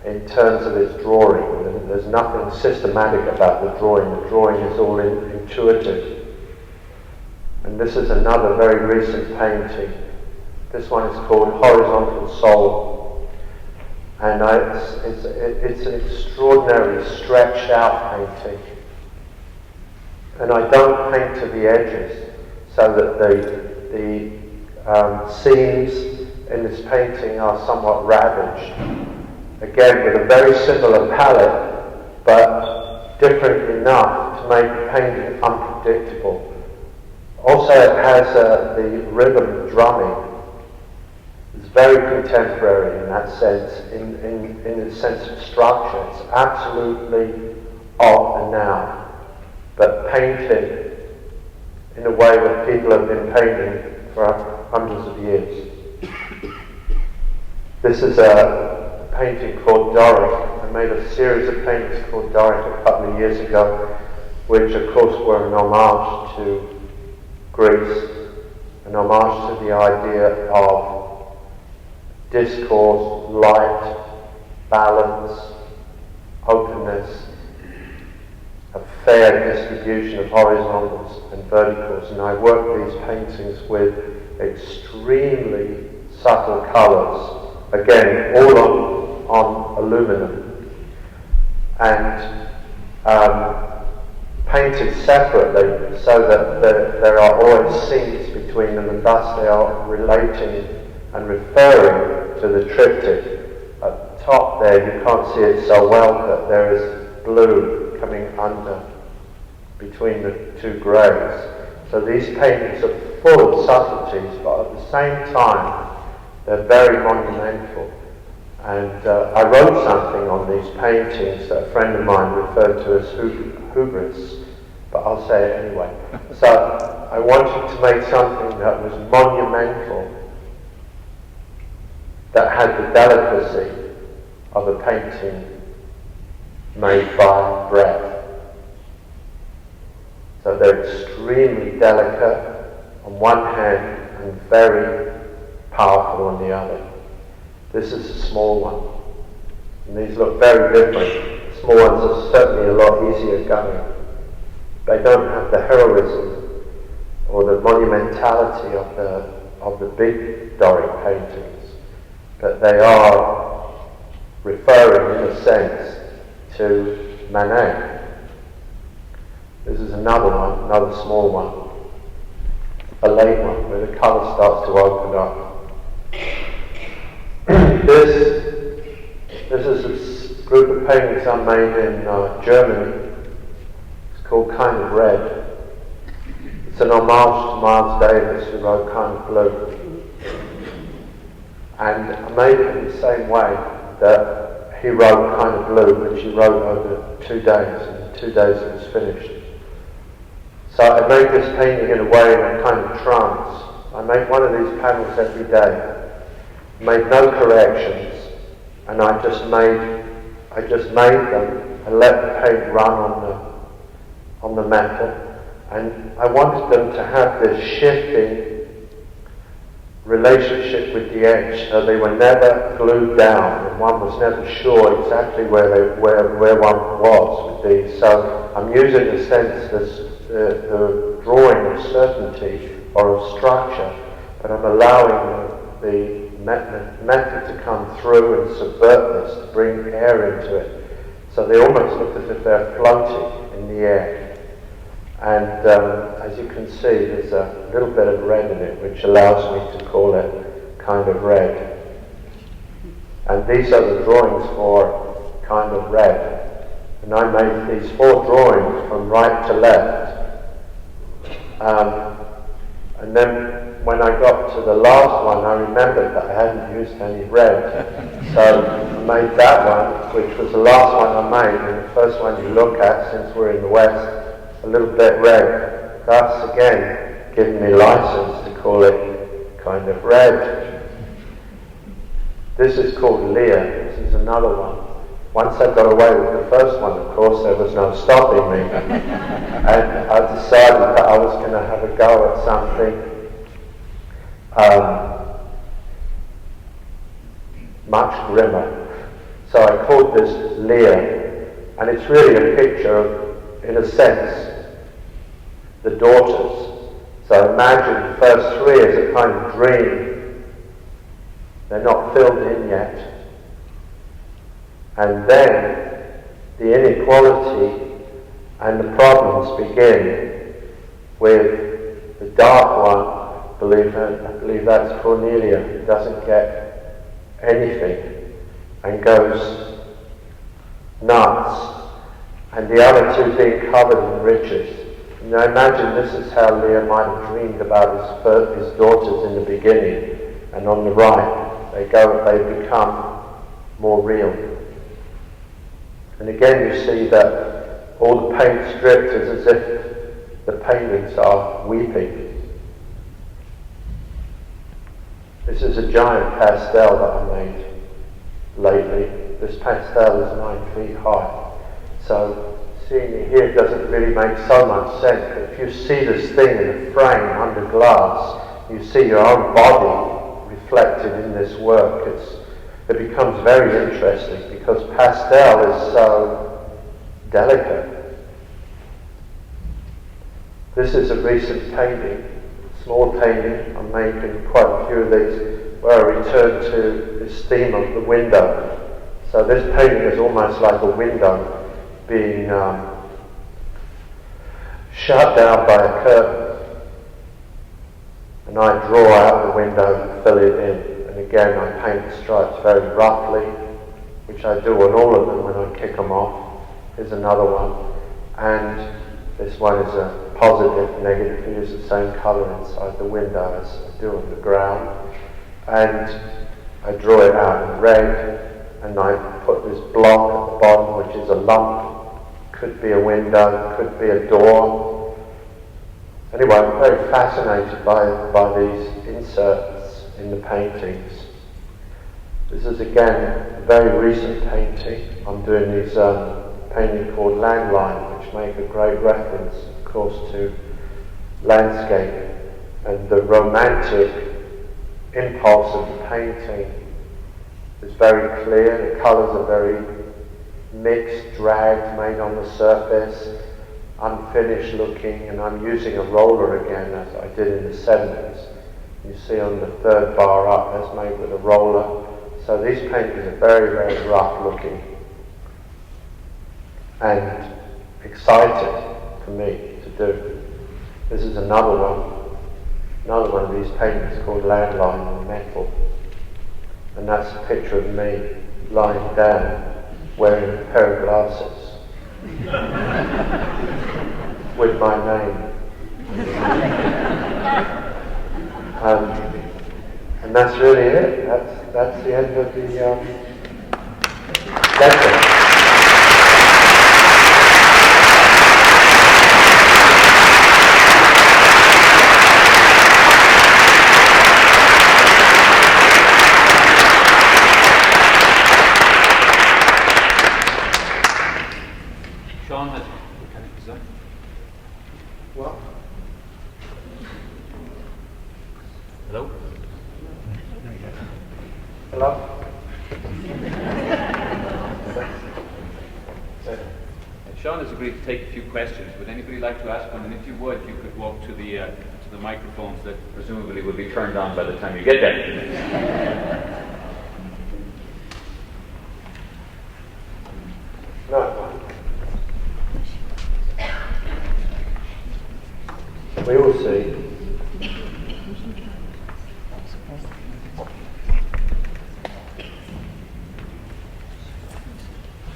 in terms of its drawing. There's nothing systematic about the drawing. The drawing is all intuitive. And this is another very recent painting. This one is called Horizontal Soul. And it's an extraordinarily stretched out painting. And I don't paint to the edges, so that the seams in this painting are somewhat ravaged. Again, with a very similar palette, but different enough to make the painting unpredictable. Also, it has the rhythm drumming. It's very contemporary in that sense, in the sense of structure. It's absolutely of the now, but painted in a way that people have been painting for hundreds of years. This is a painting called Doric. I made a series of paintings called Doric a couple of years ago, which of course were an homage to Greece, an homage to the idea of discourse, light, balance, openness, a fair distribution of horizontals and verticals. And I work these paintings with extremely subtle colours, again, all on aluminum, and painted separately so that there are always scenes between them, and thus they are relating and referring to the triptych. At the top there, you can't see it so well, but there is blue coming under between the two greys. So these paintings are full of subtleties, but at the same time, they're very monumental. And I wrote something on these paintings that a friend of mine referred to as hubris, but I'll say it anyway. So I wanted to make something that was monumental, that had the delicacy of a painting made by breath. So they're extremely delicate on one hand and very powerful on the other. This is a small one, and these look very different. Small ones are certainly a lot easier going. They don't have the heroism or the monumentality of the big Doric paintings, but they are referring, in a sense, to Manet. This is another one, another small one, a late one where the colour starts to open up. This is a group of paintings I made in Germany. It's called Kind of Red. It's an homage to Miles Davis, who wrote Kind of Blue. And I made it in the same way that he wrote Kind of Blue, which he wrote over 2 days, and in 2 days it was finished. So I made this painting in a way in a kind of trance. I make one of these panels every day. Made no corrections, and I just made them and let the paint run on the metal, and I wanted them to have this shifting relationship with the edge, so they were never glued down, and one was never sure exactly where one was with these. So I'm using, in a sense, the drawing of certainty or of structure, but I'm allowing the method to come through and subvert this, to bring air into it. So they almost look as if they're floating in the air. And as you can see, there's a little bit of red in it, which allows me to call it Kind of Red. And these are the drawings for Kind of Red. And I made these 4 drawings from right to left. And then when I got to the last one, I remembered that I hadn't used any red. So I made that one, which was the last one I made, and the first one you look at, since we're in the West, a little bit red. Thus, again, giving me license to call it Kind of Red. This is called Lear. This is another one. Once I got away with the first one, of course, there was no stopping me. And I decided that I was going to have a go at something much grimmer. So I called this Lear, and it's really a picture of, in a sense, the daughters. So imagine the first 3 as a kind of dream. They're not filled in yet. And then the inequality and the problems begin with the dark one. I believe that's Cornelia, who doesn't get anything and goes nuts, and the other 2 being covered in riches. And I imagine this is how Lear might have dreamed about his daughters in the beginning. And on the right, they become more real. And again you see that all the paint stripped is as if the paintings are weeping. This is a giant pastel that I made lately. This pastel is 9 feet high. So seeing it here doesn't really make so much sense. But if you see this thing in a frame under glass, you see your own body reflected in this work. It becomes very interesting because pastel is so delicate. This is a recent painting, small painting. I'm making quite a few of these where I return to this theme of the window. So this painting is almost like a window being shut down by a curtain. And I draw out the window and fill it in. And again I paint the stripes very roughly, which I do on all of them when I kick them off. Here's another one. And this one is a positive, negative. I use the same colour inside the window as I do on the ground. And I draw it out in red. And I put this block at the bottom, which is a lump. Could be a window, could be a door. Anyway, I'm very fascinated by these inserts in the paintings. This is again a very recent painting. I'm doing these painting called Landline, which make a great reference, of course, to landscape and the romantic impulse of the painting. It's very clear, the colours are very mixed, dragged, made on the surface, unfinished looking, and I'm using a roller again as I did in the 70s. You see on the third bar up, that's made with a roller. So these paintings are very, very rough looking and exciting for me to do. This is another one of these paintings called Landline in metal. And that's a picture of me lying down wearing a pair of glasses with my name. And that's really it. That's the end of the lesson. Hello? Hello? Sean has agreed to take a few questions. Would anybody like to ask one? And if you would, you could walk to the microphones that presumably will be turned on by the time you get there. No. We will see.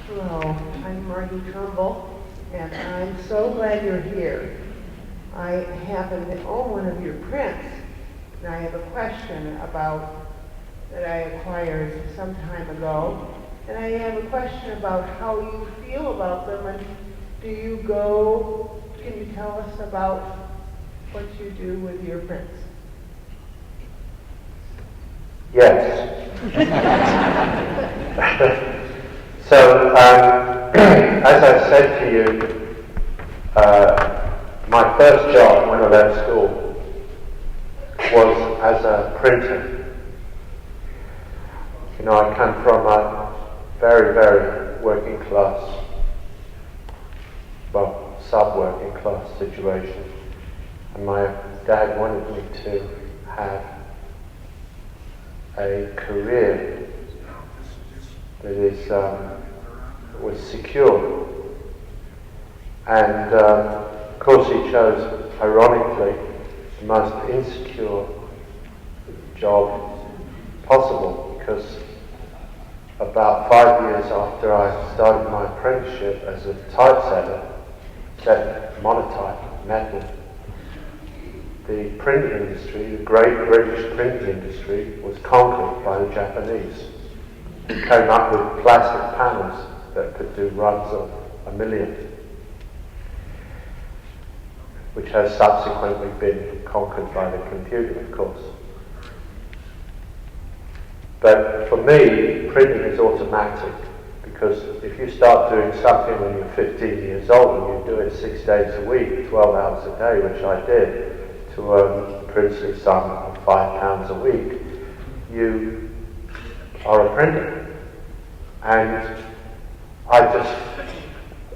Hello, I'm Margie Trumbull, and I'm so glad you're here. I happen to own one of your prints, and I have a question about that I acquired some time ago, and I have a question about how you feel about them, and can you tell us about what you do with your prints? Yes. So, as I said to you, my first job when I left school was as a printer. You know, I come from a very, very working class, well, sub-working class situation. And my dad wanted me to have a career that was secure. And of course he chose, ironically, the most insecure job possible, because about 5 years after I started my apprenticeship as a typesetter, set monotype, metal, the print industry, the great British print industry, was conquered by the Japanese, who came up with plastic panels that could do runs of 1 million, which has subsequently been conquered by the computer, of course. But for me, printing is automatic, because if you start doing something when you're 15 years old and you do it 6 days a week, 12 hours a day, which I did, to earn a princely sum of £5 a week, you are a printer. And I just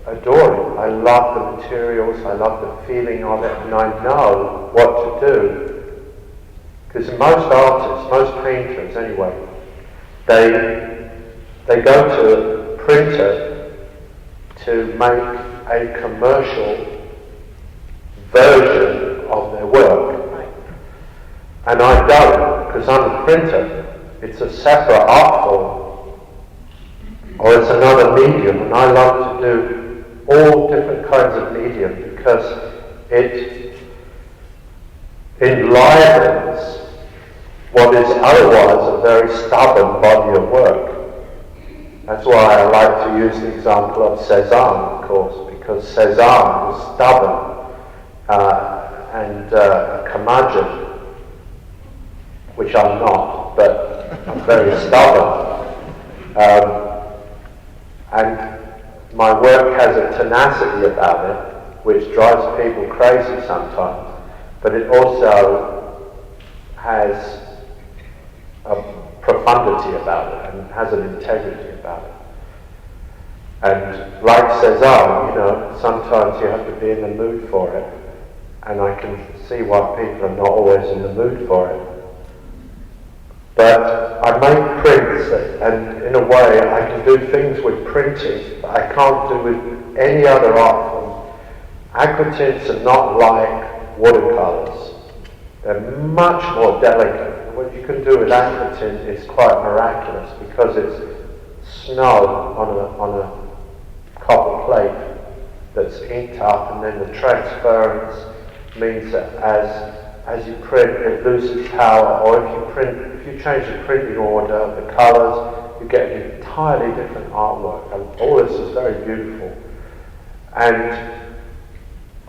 adore it. I love the materials, I love the feeling of it, and I know what to do. Because most artists, most painters anyway, they go to a printer to make a commercial version of their work. And I don't, because I'm a printer. It's a separate art form, or it's another medium, and I like to do all different kinds of medium because it enlivens what is otherwise a very stubborn body of work. That's why I like to use the example of Cézanne, of course, because Cézanne was stubborn and a curmudgeon, which I'm not, but I'm very stubborn. And my work has a tenacity about it, which drives people crazy sometimes, but it also has a profundity about it and has an integrity about it. And like Cézanne, you know, sometimes you have to be in the mood for it, and I can see why people are not always in the mood for it. But I make prints, and in a way I can do things with printing that I can't do with any other art form. Aquatints are not like watercolours. They're much more delicate. What you can do with aquatint is quite miraculous, because it's snow on a copper plate that's inked up, and then the transference means that as you print, it loses power, or if you change the printing order, the colours, you get an entirely different artwork, and all this is very beautiful. And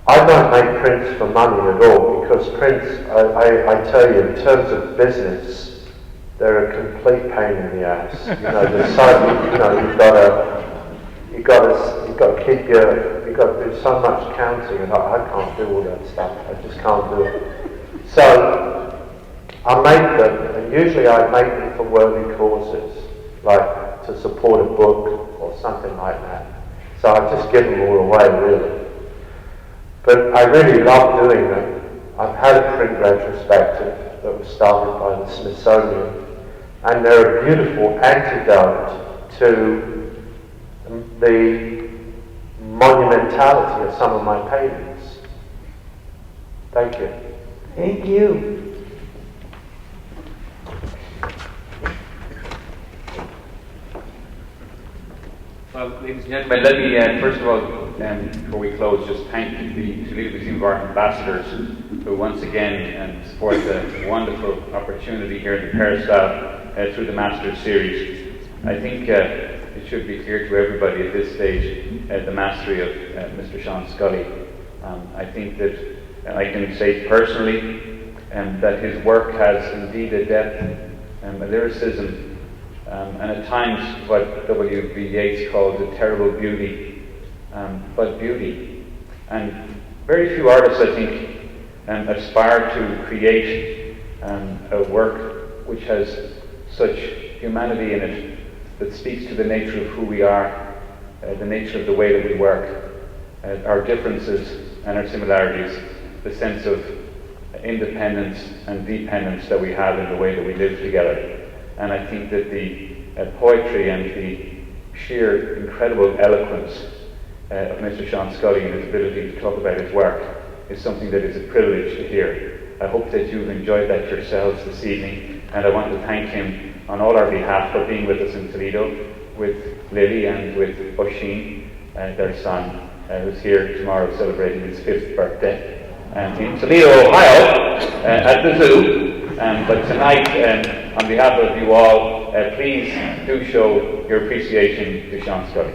I don't make prints for money at all, because prints, I tell you, in terms of business, they're a complete pain in the ass. You know, there's so, you know, you've got to keep you've got to do so much counting, and I can't do all that stuff. I just can't do it. So I make them, and usually I make them for worthy causes, like to support a book or something like that. So I just give them all away, really. But I really love doing them. I've had a print retrospective that was started by the Smithsonian, and they're a beautiful antidote to the monumentality of some of my paintings. Thank you. Thank you. Well, ladies and gentlemen, let me first of all, before we close, just thank the Toledo Museum of Art ambassadors who once again support the wonderful opportunity here in the Peristyle through the Masters series. I think it should be clear to everybody at this stage the mastery of Mr. Sean Scully. I think that I can say personally that his work has indeed a depth, a lyricism, and at times what W.B. Yeats called a terrible beauty, but beauty. And very few artists, I think, aspire to create a work which has such humanity in it, that speaks to the nature of who we are, the nature of the way that we work, our differences and our similarities, the sense of independence and dependence that we have in the way that we live together. And I think that the poetry and the sheer incredible eloquence of Mr. Sean Scully and his ability to talk about his work is something that is a privilege to hear. I hope that you've enjoyed that yourselves this evening, and I want to thank him on all our behalf for being with us in Toledo, with Lily and with Oisin, their son, who's here tomorrow celebrating his 5th birthday. in Toledo, Ohio, at the zoo. But tonight, on behalf of you all, please do show your appreciation to Sean Scully.